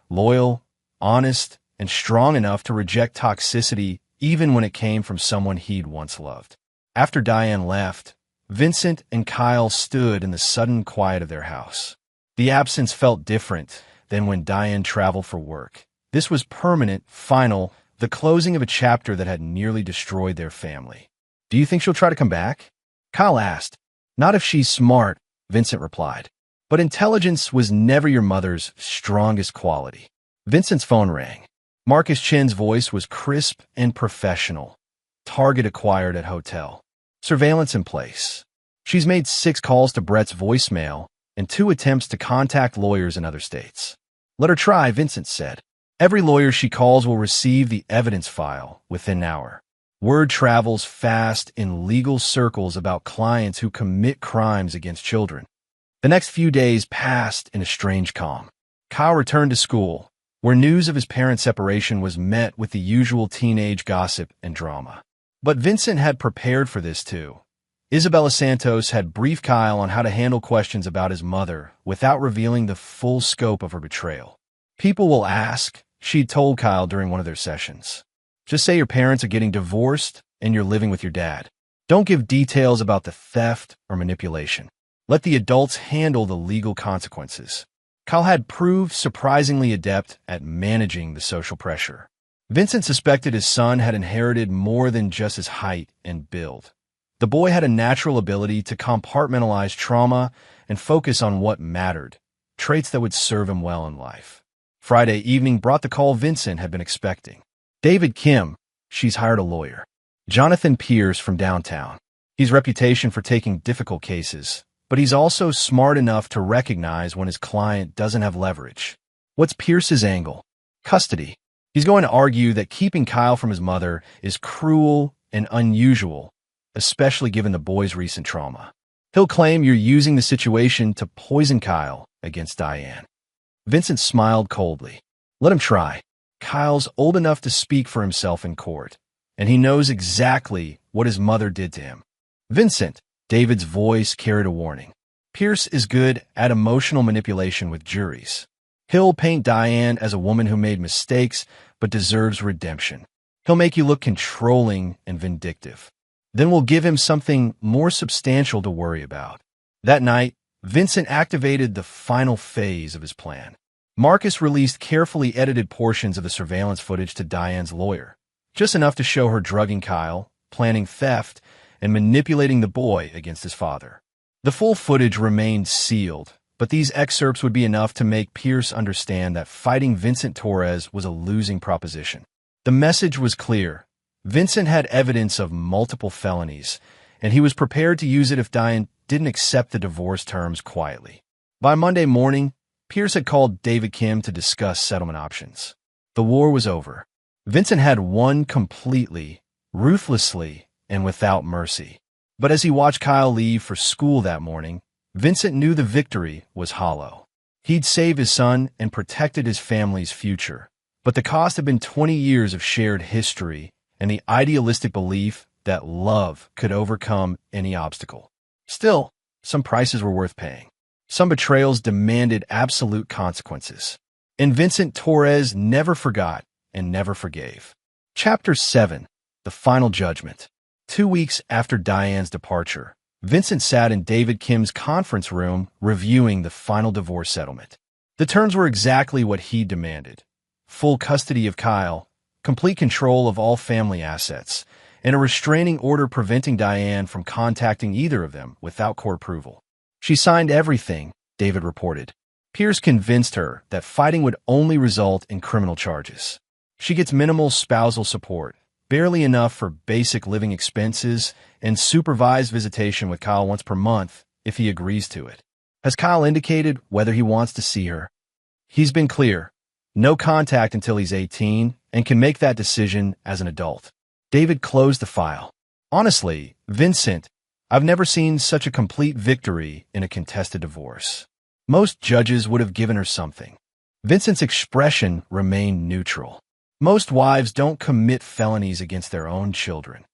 loyal, honest, and strong enough to reject toxicity even when it came from someone he'd once loved. After Diane left, Vincent and Kyle stood in the sudden quiet of their house. The absence felt different than when Diane traveled for work. This was permanent, final, the closing of a chapter that had nearly destroyed their family. Do you think she'll try to come back? Kyle asked. Not if she's smart, Vincent replied. But intelligence was never your mother's strongest quality. Vincent's phone rang. Marcus Chin's voice was crisp and professional. Target acquired at hotel. Surveillance in place. She's made 6 calls to Brett's voicemail and 2 attempts to contact lawyers in other states. Let her try, Vincent said. Every lawyer she calls will receive the evidence file within an hour. Word travels fast in legal circles about clients who commit crimes against children. The next few days passed in a strange calm. Kyle returned to school, where news of his parents' separation was met with the usual teenage gossip and drama. But Vincent had prepared for this too. Isabella Santos had briefed Kyle on how to handle questions about his mother without revealing the full scope of her betrayal. People will ask, she'd told Kyle during one of their sessions. Just say your parents are getting divorced and you're living with your dad. Don't give details about the theft or manipulation. Let the adults handle the legal consequences. Kyle had proved surprisingly adept at managing the social pressure. Vincent suspected his son had inherited more than just his height and build. The boy had a natural ability to compartmentalize trauma and focus on what mattered, traits that would serve him well in life. Friday evening brought the call Vincent had been expecting. David Kim, she's hired a lawyer. Jonathan Pierce from downtown. He's reputation for taking difficult cases, but he's also smart enough to recognize when his client doesn't have leverage. What's Pierce's angle? Custody. He's going to argue that keeping Kyle from his mother is cruel and unusual, especially given the boy's recent trauma. He'll claim you're using the situation to poison Kyle against Diane. Vincent smiled coldly. Let him try. Kyle's old enough to speak for himself in court, and he knows exactly what his mother did to him. Vincent, David's voice carried a warning. Pierce is good at emotional manipulation with juries. He'll paint Diane as a woman who made mistakes but deserves redemption. He'll make you look controlling and vindictive. Then we'll give him something more substantial to worry about. That night, Vincent activated the final phase of his plan. Marcus released carefully edited portions of the surveillance footage to Diane's lawyer, just enough to show her drugging Kyle, planning theft, and manipulating the boy against his father. The full footage remained sealed, but these excerpts would be enough to make Pierce understand that fighting Vincent Torres was a losing proposition. The message was clear. Vincent had evidence of multiple felonies, and he was prepared to use it if Diane didn't accept the divorce terms quietly. By Monday morning, Pierce had called David Kim to discuss settlement options. The war was over. Vincent had won completely, ruthlessly, and without mercy. But as he watched Kyle leave for school that morning, Vincent knew the victory was hollow. He'd saved his son and protected his family's future, but the cost had been 20 years of shared history and the idealistic belief that love could overcome any obstacle. Still, some prices were worth paying. Some betrayals demanded absolute consequences. And Vincent Torres never forgot and never forgave. Chapter 7. The Final Judgment. 2 weeks after Diane's departure, Vincent sat in David Kim's conference room reviewing the final divorce settlement. The terms were exactly what he demanded. Full custody of Kyle, complete control of all family assets, and a restraining order preventing Diane from contacting either of them without court approval. She signed everything, David reported. Pierce convinced her that fighting would only result in criminal charges. She gets minimal spousal support, barely enough for basic living expenses, and supervised visitation with Kyle once per month if he agrees to it. Has Kyle indicated whether he wants to see her? He's been clear. No contact until he's 18 and can make that decision as an adult. David closed the file. Honestly, Vincent, I've never seen such a complete victory in a contested divorce. Most judges would have given her something. Vincent's expression remained neutral. Most wives don't commit felonies against their own children.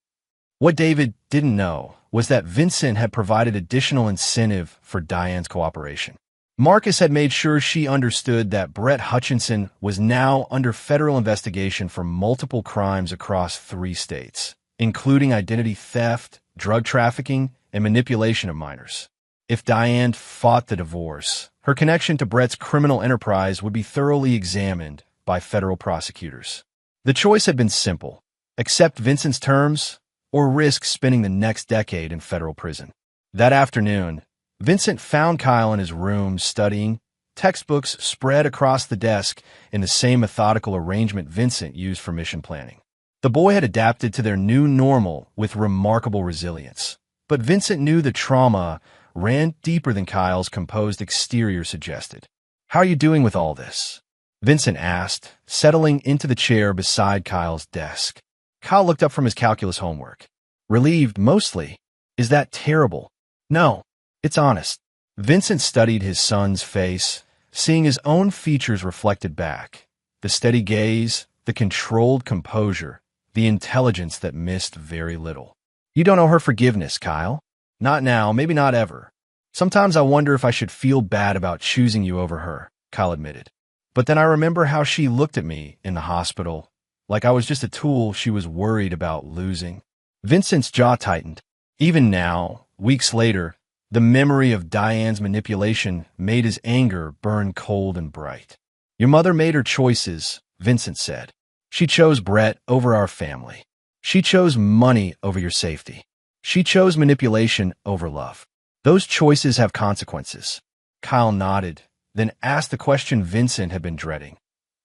What David didn't know was that Vincent had provided additional incentive for Diane's cooperation. Marcus had made sure she understood that Brett Hutchinson was now under federal investigation for multiple crimes across 3 states, including identity theft, drug trafficking, and manipulation of minors. If Diane fought the divorce, her connection to Brett's criminal enterprise would be thoroughly examined by federal prosecutors. The choice had been simple: accept Vincent's terms or risk spending the next decade in federal prison. That afternoon, Vincent found Kyle in his room studying, textbooks spread across the desk in the same methodical arrangement Vincent used for mission planning. The boy had adapted to their new normal with remarkable resilience, but Vincent knew the trauma ran deeper than Kyle's composed exterior suggested. How are you doing with all this? Vincent asked, settling into the chair beside Kyle's desk. Kyle looked up from his calculus homework. Relieved, mostly. Is that terrible? No, it's honest. Vincent studied his son's face, seeing his own features reflected back. The steady gaze, the controlled composure, the intelligence that missed very little. You don't owe her forgiveness, Kyle. Not now, maybe not ever. Sometimes I wonder if I should feel bad about choosing you over her, Kyle admitted. But then I remember how she looked at me in the hospital, like I was just a tool she was worried about losing. Vincent's jaw tightened. Even now, weeks later, The memory of Diane's manipulation made his anger burn cold and bright. Your mother made her choices, Vincent said. She chose Brett over our family. She chose money over your safety. She chose manipulation over love. Those choices have consequences. Kyle nodded, then asked the question Vincent had been dreading.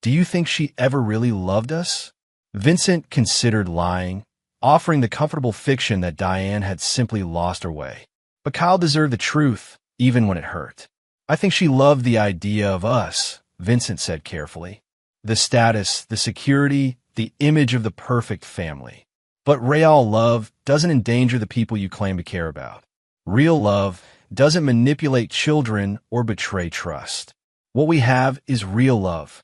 Do you think she ever really loved us? Vincent considered lying, offering the comfortable fiction that Diane had simply lost her way. But Kyle deserved the truth, even when it hurt. I think she loved the idea of us, Vincent said carefully. The status, the security, the image of the perfect family. But real love doesn't endanger the people you claim to care about. Real love doesn't manipulate children or betray trust. What we have is real love.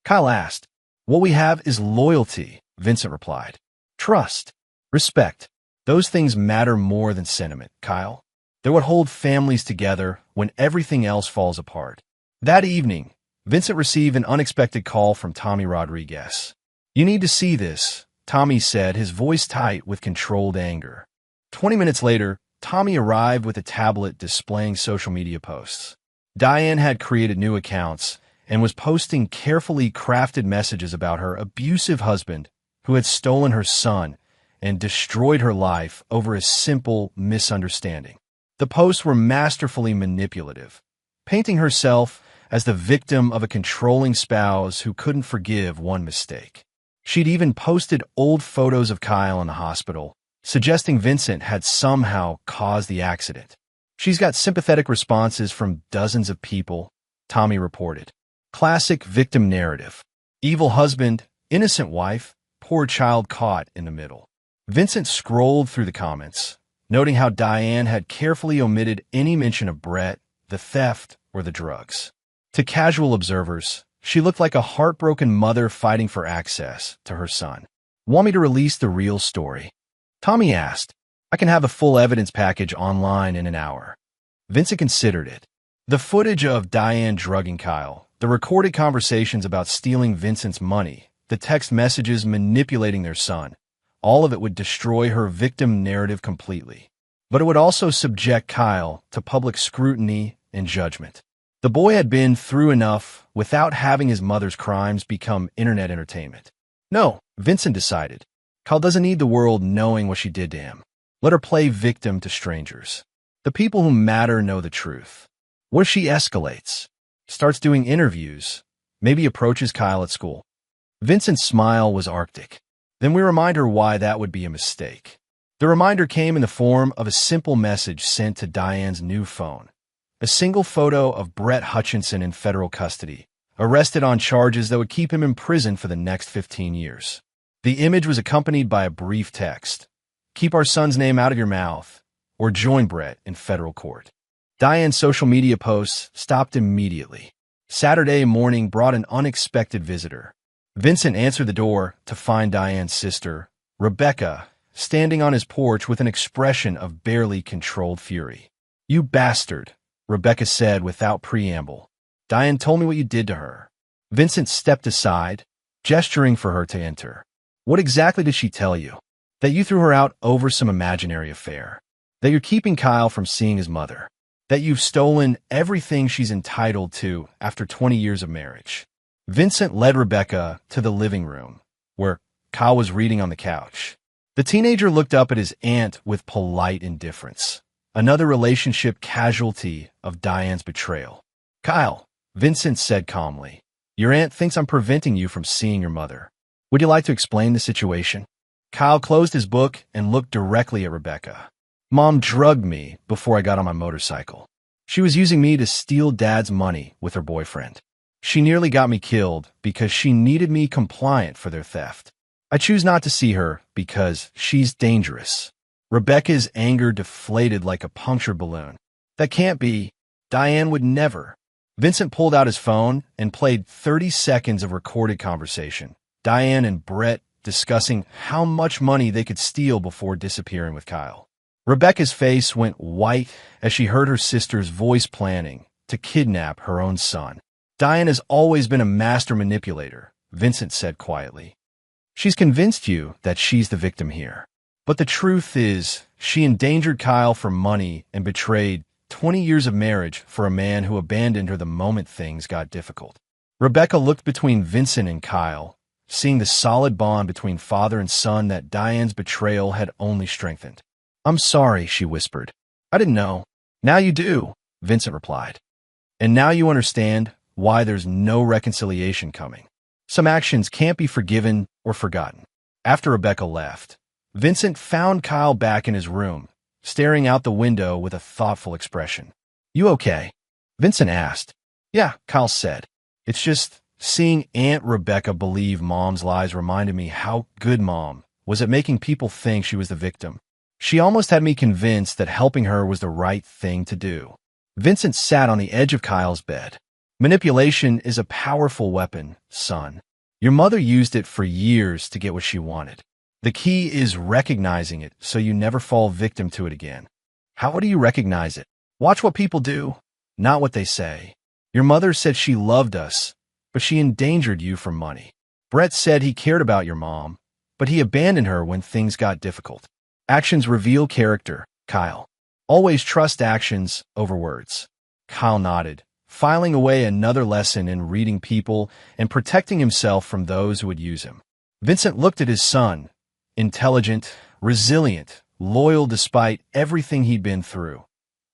Kyle asked. What we have is loyalty, Vincent replied. Trust, respect. Those things matter more than sentiment, Kyle. They're what hold families together when everything else falls apart. That evening, Vincent received an unexpected call from Tommy Rodriguez. You need to see this, Tommy said, his voice tight with controlled anger. 20 minutes later, Tommy arrived with a tablet displaying social media posts. Diane had created new accounts and was posting carefully crafted messages about her abusive husband who had stolen her son and destroyed her life over a simple misunderstanding. The posts were masterfully manipulative, painting herself as the victim of a controlling spouse who couldn't forgive one mistake. She'd even posted old photos of Kyle in the hospital, suggesting Vincent had somehow caused the accident. She's got sympathetic responses from dozens of people, Tommy reported. Classic victim narrative. Evil husband, innocent wife, poor child caught in the middle. Vincent scrolled through the comments, noting how Diane had carefully omitted any mention of Brett, the theft, or the drugs. To casual observers, she looked like a heartbroken mother fighting for access to her son. Want me to release the real story? Tommy asked. I can have a full evidence package online in an hour. Vincent considered it. The footage of Diane drugging Kyle, the recorded conversations about stealing Vincent's money, the text messages manipulating their son, all of it would destroy her victim narrative completely. But it would also subject Kyle to public scrutiny and judgment. The boy had been through enough without having his mother's crimes become internet entertainment. No, Vincent decided. Kyle doesn't need the world knowing what she did to him. Let her play victim to strangers. The people who matter know the truth. What if she escalates, starts doing interviews, maybe approaches Kyle at school? Vincent's smile was arctic. Then we remind her why that would be a mistake. The reminder came in the form of a simple message sent to Diane's new phone. A single photo of Brett Hutchinson in federal custody, arrested on charges that would keep him in prison for the next 15 years. The image was accompanied by a brief text. Keep our son's name out of your mouth, or join Brett in federal court. Diane's social media posts stopped immediately. Saturday morning brought an unexpected visitor. Vincent answered the door to find Diane's sister, Rebecca, standing on his porch with an expression of barely controlled fury. You bastard, Rebecca said without preamble. Diane told me what you did to her. Vincent stepped aside, gesturing for her to enter. What exactly did she tell you? That you threw her out over some imaginary affair. That you're keeping Kyle from seeing his mother. That you've stolen everything she's entitled to after 20 years of marriage. Vincent led Rebecca to the living room, where Kyle was reading on the couch. The teenager looked up at his aunt with polite indifference. Another relationship casualty of Diane's betrayal. Kyle, Vincent said calmly, your aunt thinks I'm preventing you from seeing your mother. Would you like to explain the situation? Kyle closed his book and looked directly at Rebecca. Mom drugged me before I got on my motorcycle. She was using me to steal Dad's money with her boyfriend. She nearly got me killed because she needed me compliant for their theft. I choose not to see her because she's dangerous. Rebecca's anger deflated like a punctured balloon. That can't be. Diane would never. Vincent pulled out his phone and played 30 seconds of recorded conversation. Diane and Brett discussing how much money they could steal before disappearing with Kyle. Rebecca's face went white as she heard her sister's voice planning to kidnap her own son. Diane has always been a master manipulator, Vincent said quietly. She's convinced you that she's the victim here. But the truth is, she endangered Kyle for money and betrayed 20 years of marriage for a man who abandoned her the moment things got difficult. Rebecca looked between Vincent and Kyle, seeing the solid bond between father and son that Diane's betrayal had only strengthened. "I'm sorry," she whispered. "I didn't know." "Now you do," Vincent replied. "And now you understand why there's no reconciliation coming. Some actions can't be forgiven or forgotten." After Rebecca left, Vincent found Kyle back in his room, staring out the window with a thoughtful expression. "You okay?" Vincent asked. "Yeah," Kyle said. "It's just seeing Aunt Rebecca believe Mom's lies reminded me how good Mom was at making people think she was the victim. She almost had me convinced that helping her was the right thing to do." Vincent sat on the edge of Kyle's bed. "Manipulation is a powerful weapon, son. Your mother used it for years to get what she wanted. The key is recognizing it so you never fall victim to it again." "How do you recognize it?" "Watch what people do, not what they say. Your mother said she loved us, but she endangered you for money. Brett said he cared about your mom, but he abandoned her when things got difficult. Actions reveal character, Kyle. Always trust actions over words." Kyle nodded, filing away another lesson in reading people and protecting himself from those who would use him. Vincent looked at his son, intelligent, resilient, loyal despite everything he'd been through,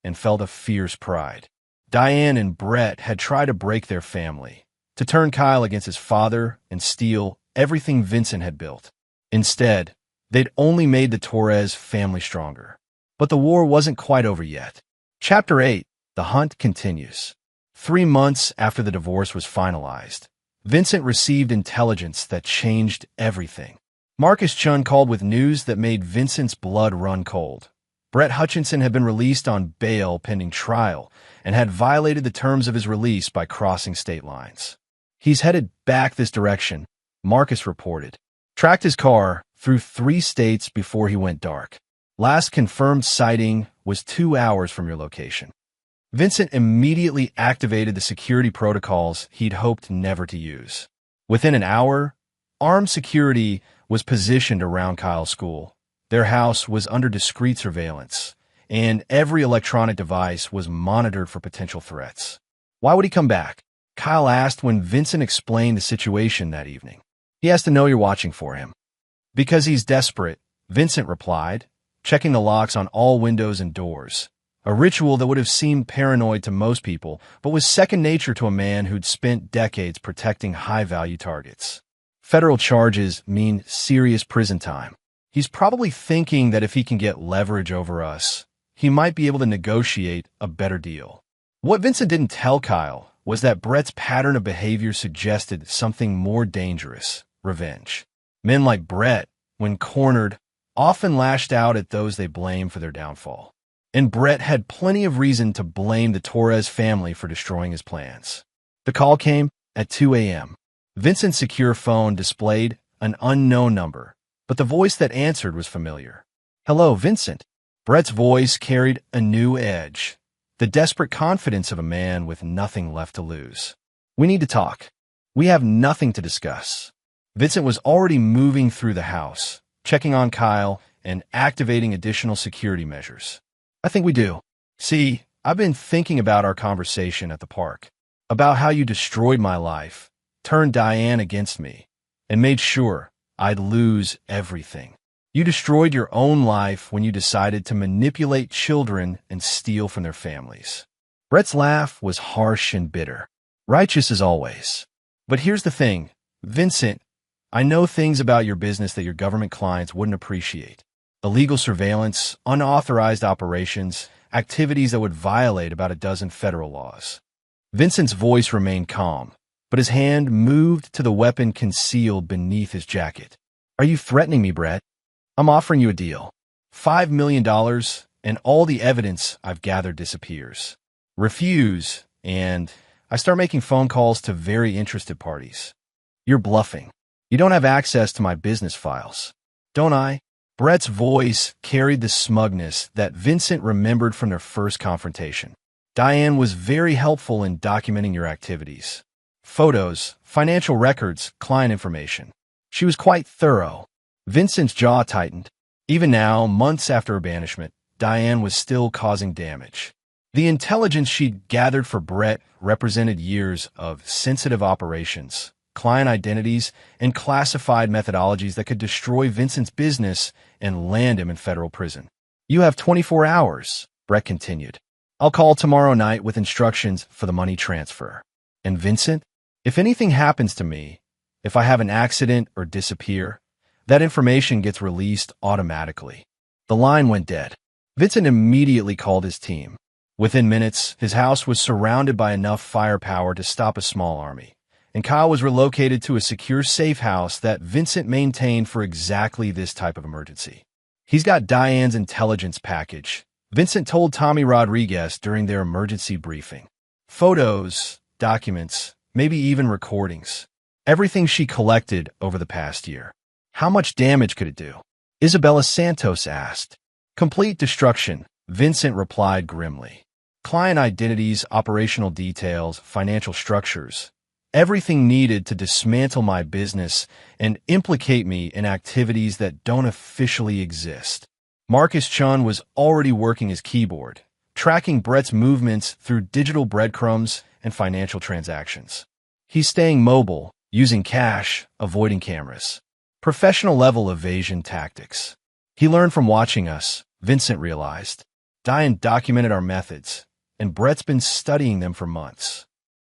and felt a fierce pride. Diane and Brett had tried to break their family, to turn Kyle against his father and steal everything Vincent had built. Instead, they'd only made the Torres family stronger. But the war wasn't quite over yet. Chapter 8, The Hunt continues. 3 months after the divorce was finalized, Vincent received intelligence that changed everything. Marcus Chun called with news that made Vincent's blood run cold. Brett Hutchinson had been released on bail pending trial and had violated the terms of his release by crossing state lines. "He's headed back this direction," Marcus reported. "Tracked his car through 3 states before he went dark. Last confirmed sighting was 2 hours from your location." Vincent immediately activated the security protocols he'd hoped never to use. Within an hour, armed security was positioned around Kyle's school. Their house was under discreet surveillance, and every electronic device was monitored for potential threats. "Why would he come back?" Kyle asked when Vincent explained the situation that evening. "He has to know you're watching for him." "Because he's desperate," Vincent replied, checking the locks on all windows and doors. A ritual that would have seemed paranoid to most people, but was second nature to a man who'd spent decades protecting high-value targets. Federal charges mean serious prison time. He's probably thinking that if he can get leverage over us, he might be able to negotiate a better deal. What Vincent didn't tell Kyle was that Brett's pattern of behavior suggested something more dangerous: revenge. Men like Brett, when cornered, often lashed out at those they blamed for their downfall. And Brett had plenty of reason to blame the Torres family for destroying his plans. The call came at 2 a.m. Vincent's secure phone displayed an unknown number, but the voice that answered was familiar. "Hello, Vincent." Brett's voice carried a new edge, the desperate confidence of a man with nothing left to lose. "We need to talk. We have nothing to discuss." Vincent was already moving through the house, checking on Kyle and activating additional security measures. "I think we do. See, I've been thinking about our conversation at the park, about how you destroyed my life, turned Diane against me, and made sure I'd lose everything. You destroyed your own life when you decided to manipulate children and steal from their families." Brett's laugh was harsh and bitter, righteous as always. "But here's the thing, Vincent, I know things about your business that your government clients wouldn't appreciate. Illegal surveillance, unauthorized operations, activities that would violate about a dozen federal laws." Vincent's voice remained calm, but his hand moved to the weapon concealed beneath his jacket. "Are you threatening me, Brett? I'm offering you a deal. $5 million, and all the evidence I've gathered disappears. Refuse, and I start making phone calls to very interested parties. You're bluffing. You don't have access to my business files. Don't I?" Brett's voice carried the smugness that Vincent remembered from their first confrontation. "Diane was very helpful in documenting your activities. Photos, financial records, client information. She was quite thorough." Vincent's jaw tightened. Even now, months after her banishment, Diane was still causing damage. The intelligence she'd gathered for Brett represented years of sensitive operations, client identities, and classified methodologies that could destroy Vincent's business and land him in federal prison. "You have 24 hours, Brett continued. "I'll call tomorrow night with instructions for the money transfer. And Vincent, if anything happens to me, if I have an accident or disappear, that information gets released automatically." The line went dead. Vincent immediately called his team. Within minutes, his house was surrounded by enough firepower to stop a small army, and Kyle was relocated to a secure safe house that Vincent maintained for exactly this type of emergency. "He's got Diane's intelligence package," Vincent told Tommy Rodriguez during their emergency briefing. "Photos, documents, maybe even recordings. Everything she collected over the past year." "How much damage could it do?" Isabella Santos asked. "Complete destruction," Vincent replied grimly. "Client identities, operational details, financial structures. Everything needed to dismantle my business and implicate me in activities that don't officially exist." Marcus Chun was already working his keyboard, tracking Brett's movements through digital breadcrumbs and financial transactions. He's staying mobile, using cash, avoiding cameras. Professional-level evasion tactics. He learned from watching us, Vincent realized. Diane documented our methods, and Brett's been studying them for months.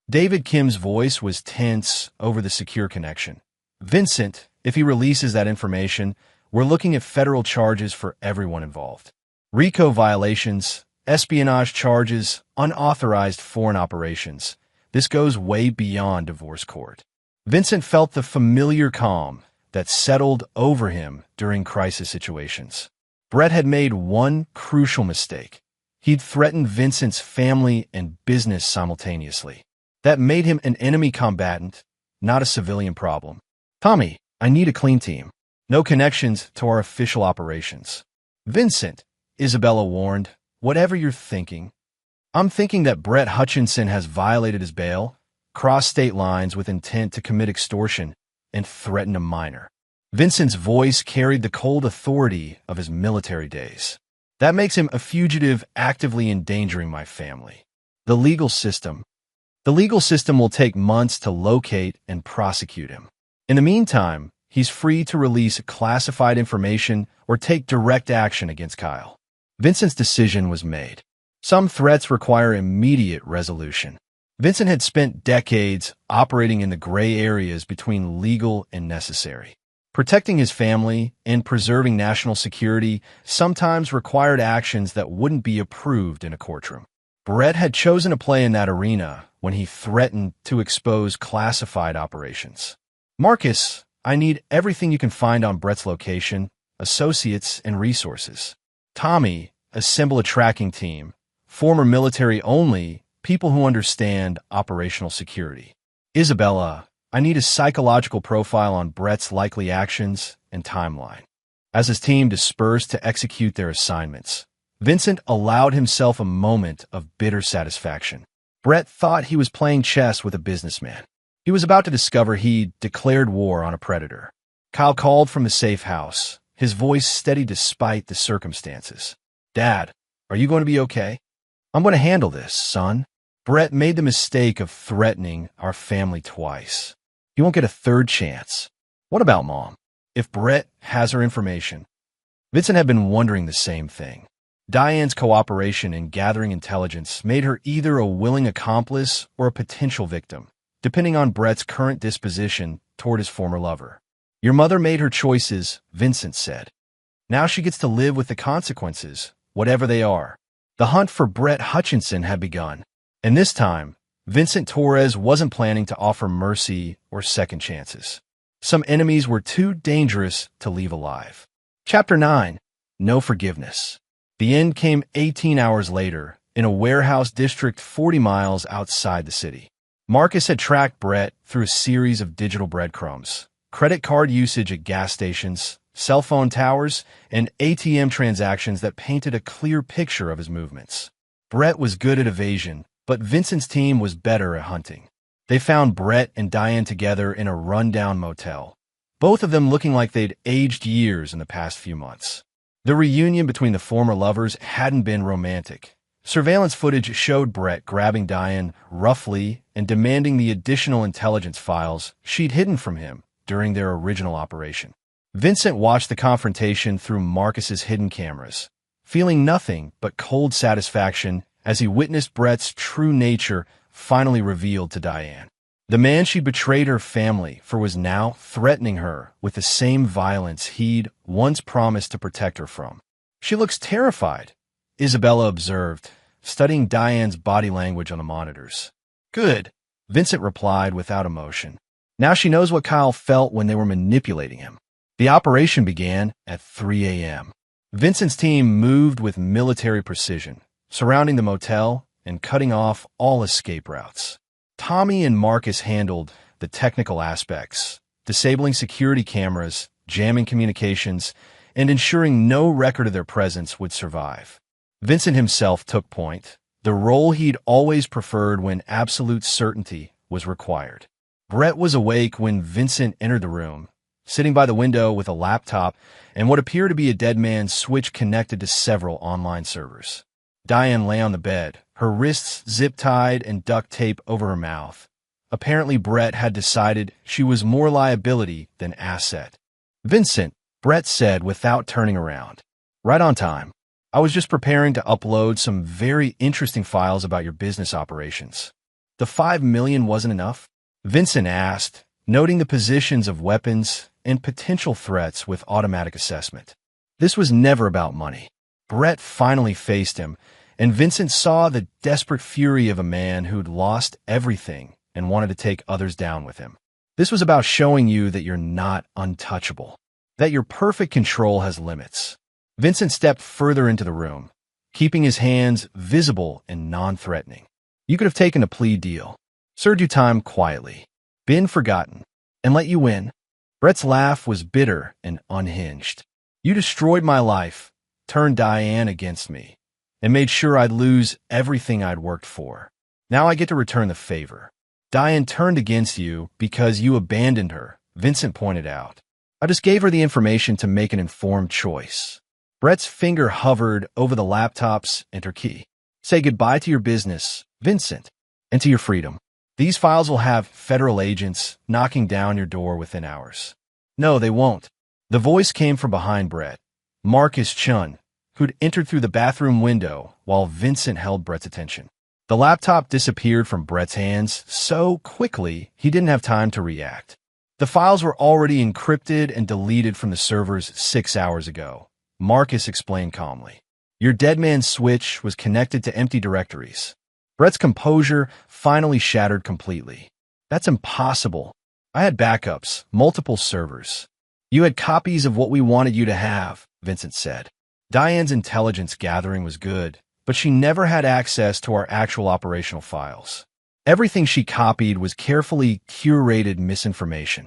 David Kim's voice was tense over the secure connection. "Vincent, if he releases that information, we're looking at federal charges for everyone involved. RICO violations, espionage charges, unauthorized foreign operations. This goes way beyond divorce court." Vincent felt the familiar calm that settled over him during crisis situations. Brett had made one crucial mistake. He'd threatened Vincent's family and business simultaneously. That made him an enemy combatant, not a civilian problem. "Tommy, I need a clean team. No connections to our official operations." "Vincent," Isabella warned, "whatever you're thinking." "I'm thinking that Brett Hutchinson has violated his bail, crossed state lines with intent to commit extortion, and threatened a minor." Vincent's voice carried the cold authority of his military days. "That makes him a fugitive actively endangering my family. The legal system will take months to locate and prosecute him. In the meantime, he's free to release classified information or take direct action against Kyle." Vincent's decision was made. Some threats require immediate resolution. Vincent had spent decades operating in the gray areas between legal and necessary. Protecting his family and preserving national security sometimes required actions that wouldn't be approved in a courtroom. Brett had chosen to play in that arena when he threatened to expose classified operations. "Marcus, I need everything you can find on Brett's location, associates, and resources." "Tommy, assemble a tracking team. Former military only, people who understand operational security." "Isabella, I need a psychological profile on Brett's likely actions and timeline." As his team dispersed to execute their assignments, Vincent allowed himself a moment of bitter satisfaction. Brett thought he was playing chess with a businessman. He was about to discover he'd declared war on a predator. Kyle called from the safe house, his voice steady despite the circumstances. "Dad, are you going to be okay?" "I'm going to handle this, son." Brett made the mistake of threatening our family twice. He won't get a third chance. "What about Mom? If Brett has her information?" Vincent had been wondering the same thing. Diane's cooperation in gathering intelligence made her either a willing accomplice or a potential victim, depending on Brett's current disposition toward his former lover. "Your mother made her choices," Vincent said. "Now she gets to live with the consequences, whatever they are." The hunt for Brett Hutchinson had begun, and this time, Vincent Torres wasn't planning to offer mercy or second chances. Some enemies were too dangerous to leave alive. Chapter 9. No Forgiveness. The end came 18 hours later, in a warehouse district 40 miles outside the city. Marcus had tracked Brett through a series of digital breadcrumbs, credit card usage at gas stations, cell phone towers, and ATM transactions that painted a clear picture of his movements. Brett was good at evasion, but Vincent's team was better at hunting. They found Brett and Diane together in a rundown motel, both of them looking like they'd aged years in the past few months. The reunion between the former lovers hadn't been romantic, Surveillance footage showed Brett grabbing Diane roughly and demanding the additional intelligence files she'd hidden from him during their original operation. Vincent watched the confrontation through Marcus's hidden cameras, feeling nothing but cold satisfaction as he witnessed Brett's true nature finally revealed to Diane. The man she betrayed her family for was now threatening her with the same violence he'd once promised to protect her from. "She looks terrified," Isabella observed, studying Diane's body language on the monitors. "Good," Vincent replied without emotion. Now she knows what Kyle felt when they were manipulating him. The operation began at 3 a.m. Vincent's team moved with military precision, surrounding the motel and cutting off all escape routes. Tommy and Marcus handled the technical aspects, disabling security cameras, jamming communications, and ensuring no record of their presence would survive. Vincent himself took point, the role he'd always preferred when absolute certainty was required. Brett was awake when Vincent entered the room, sitting by the window with a laptop and what appeared to be a dead man's switch connected to several online servers. Diane lay on the bed, her wrists zip-tied and duct tape over her mouth. Apparently, Brett had decided she was more liability than asset. "Vincent," Brett said without turning around. "Right on time. I was just preparing to upload some very interesting files about your business operations." "The $5 million wasn't enough?" Vincent asked, noting the positions of weapons and potential threats with automatic assessment. This was never about money. Brett finally faced him, and Vincent saw the desperate fury of a man who'd lost everything and wanted to take others down with him. "This was about showing you that you're not untouchable, that your perfect control has limits." Vincent stepped further into the room, keeping his hands visible and non-threatening. "You could have taken a plea deal, served you time quietly, been forgotten, and let you win." Brett's laugh was bitter and unhinged. "You destroyed my life, turned Diane against me, and made sure I'd lose everything I'd worked for. Now I get to return the favor. Diane turned against you because you abandoned her," Vincent pointed out. "I just gave her the information to make an informed choice." Brett's finger hovered over the laptop's enter key. "Say goodbye to your business, Vincent, and to your freedom. These files will have federal agents knocking down your door within hours." "No, they won't." The voice came from behind Brett, Marcus Chun, who'd entered through the bathroom window while Vincent held Brett's attention. The laptop disappeared from Brett's hands so quickly he didn't have time to react. The files were already encrypted and deleted from the servers 6 hours ago, Marcus explained calmly. "Your dead man's switch was connected to empty directories." Brett's composure finally shattered completely. "That's impossible. I had backups, multiple servers." "You had copies of what we wanted you to have," Vincent said. "Diane's intelligence gathering was good, but she never had access to our actual operational files. Everything she copied was carefully curated misinformation."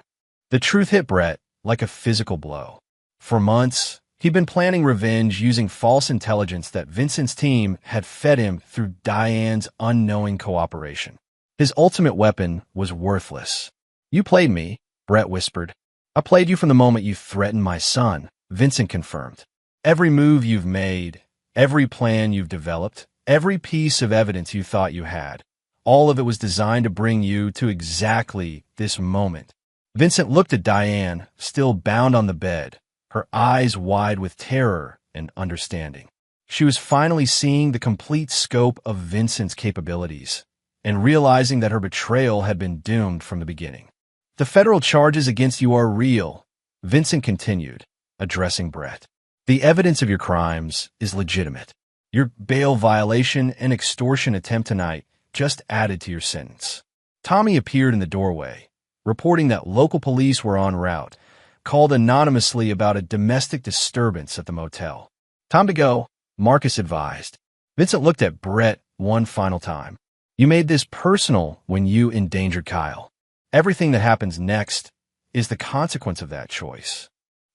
The truth hit Brett like a physical blow. For months, he'd been planning revenge using false intelligence that Vincent's team had fed him through Diane's unknowing cooperation. His ultimate weapon was worthless. "You played me," Brett whispered. "I played you from the moment you threatened my son," Vincent confirmed. "Every move you've made, every plan you've developed, every piece of evidence you thought you had, all of it was designed to bring you to exactly this moment." Vincent looked at Diane, still bound on the bed, her eyes wide with terror and understanding. She was finally seeing the complete scope of Vincent's capabilities and realizing that her betrayal had been doomed from the beginning. "The federal charges against you are real," Vincent continued, addressing Brett. "The evidence of your crimes is legitimate. Your bail violation and extortion attempt tonight just added to your sentence." Tommy appeared in the doorway, reporting that local police were en route, called anonymously about a domestic disturbance at the motel. "Time to go," Marcus advised. Vincent looked at Brett one final time. "You made this personal when you endangered Kyle. Everything that happens next is the consequence of that choice."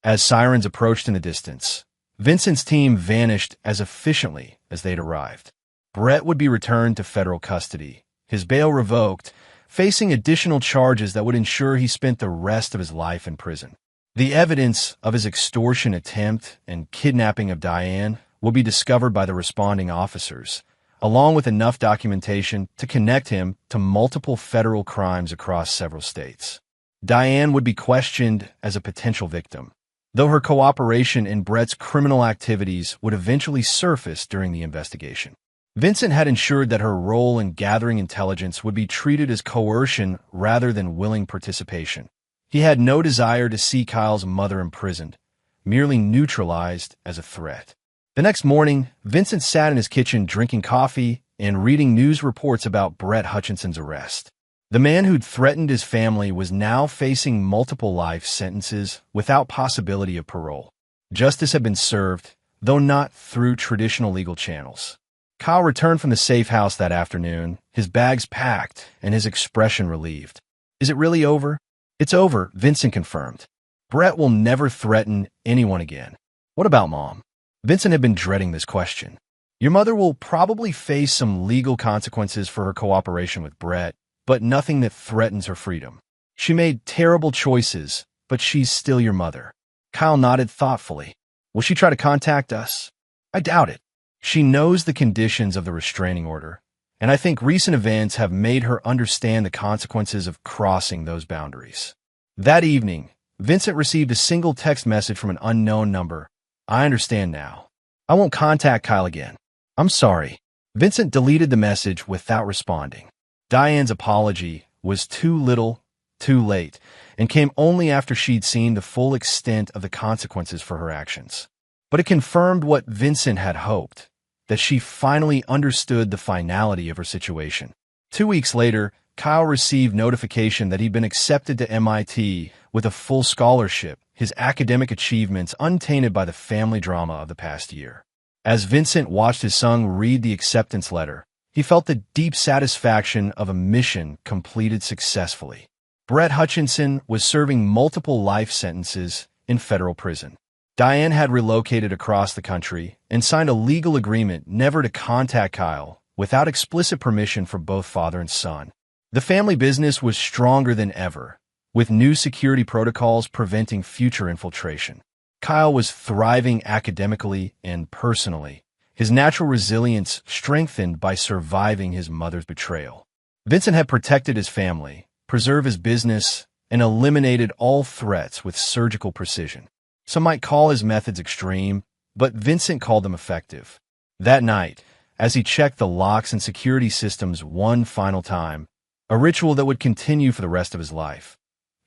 As sirens approached in the distance, Vincent's team vanished as efficiently as they'd arrived. Brett would be returned to federal custody, his bail revoked, facing additional charges that would ensure he spent the rest of his life in prison. The evidence of his extortion attempt and kidnapping of Diane would be discovered by the responding officers, along with enough documentation to connect him to multiple federal crimes across several states. Diane would be questioned as a potential victim, though her cooperation in Brett's criminal activities would eventually surface during the investigation. Vincent had ensured that her role in gathering intelligence would be treated as coercion rather than willing participation. He had no desire to see Kyle's mother imprisoned, merely neutralized as a threat. The next morning, Vincent sat in his kitchen drinking coffee and reading news reports about Brett Hutchinson's arrest. The man who'd threatened his family was now facing multiple life sentences without possibility of parole. Justice had been served, though not through traditional legal channels. Kyle returned from the safe house that afternoon, his bags packed and his expression relieved. "Is it really over?" "It's over," Vincent confirmed. "Brett will never threaten anyone again." "What about Mom?" Vincent had been dreading this question. "Your mother will probably face some legal consequences for her cooperation with Brett, but nothing that threatens her freedom. She made terrible choices, but she's still your mother." Kyle nodded thoughtfully. "Will she try to contact us?" "I doubt it. She knows the conditions of the restraining order, and I think recent events have made her understand the consequences of crossing those boundaries." That evening, Vincent received a single text message from an unknown number. "I understand now. I won't contact Kyle again. I'm sorry." Vincent deleted the message without responding. Diane's apology was too little, too late, and came only after she'd seen the full extent of the consequences for her actions. But it confirmed what Vincent had hoped, that she finally understood the finality of her situation. 2 weeks later, Kyle received notification that he'd been accepted to MIT with a full scholarship, his academic achievements untainted by the family drama of the past year. As Vincent watched his son read the acceptance letter, he felt the deep satisfaction of a mission completed successfully. Brett Hutchinson was serving multiple life sentences in federal prison. Diane had relocated across the country and signed a legal agreement never to contact Kyle without explicit permission from both father and son. The family business was stronger than ever, with new security protocols preventing future infiltration. Kyle was thriving academically and personally, his natural resilience strengthened by surviving his mother's betrayal. Vincent had protected his family, preserved his business, and eliminated all threats with surgical precision. Some might call his methods extreme, but Vincent called them effective. That night, as he checked the locks and security systems one final time, a ritual that would continue for the rest of his life,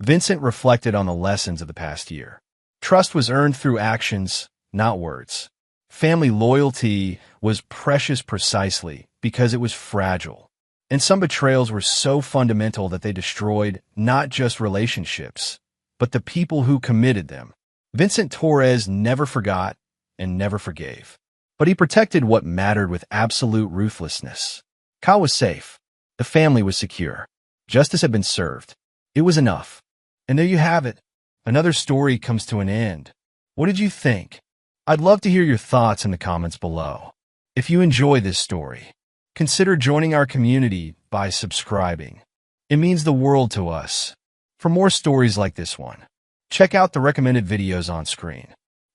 Vincent reflected on the lessons of the past year. Trust was earned through actions, not words. Family loyalty was precious precisely because it was fragile. And some betrayals were so fundamental that they destroyed not just relationships, but the people who committed them. Vincent Torres never forgot and never forgave. But he protected what mattered with absolute ruthlessness. Kyle was safe. The family was secure. Justice had been served. It was enough. And there you have it. Another story comes to an end. What did you think? I'd love to hear your thoughts in the comments below. If you enjoy this story, consider joining our community by subscribing. It means the world to us. For more stories like this one, check out the recommended videos on screen.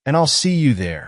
And I'll see you there.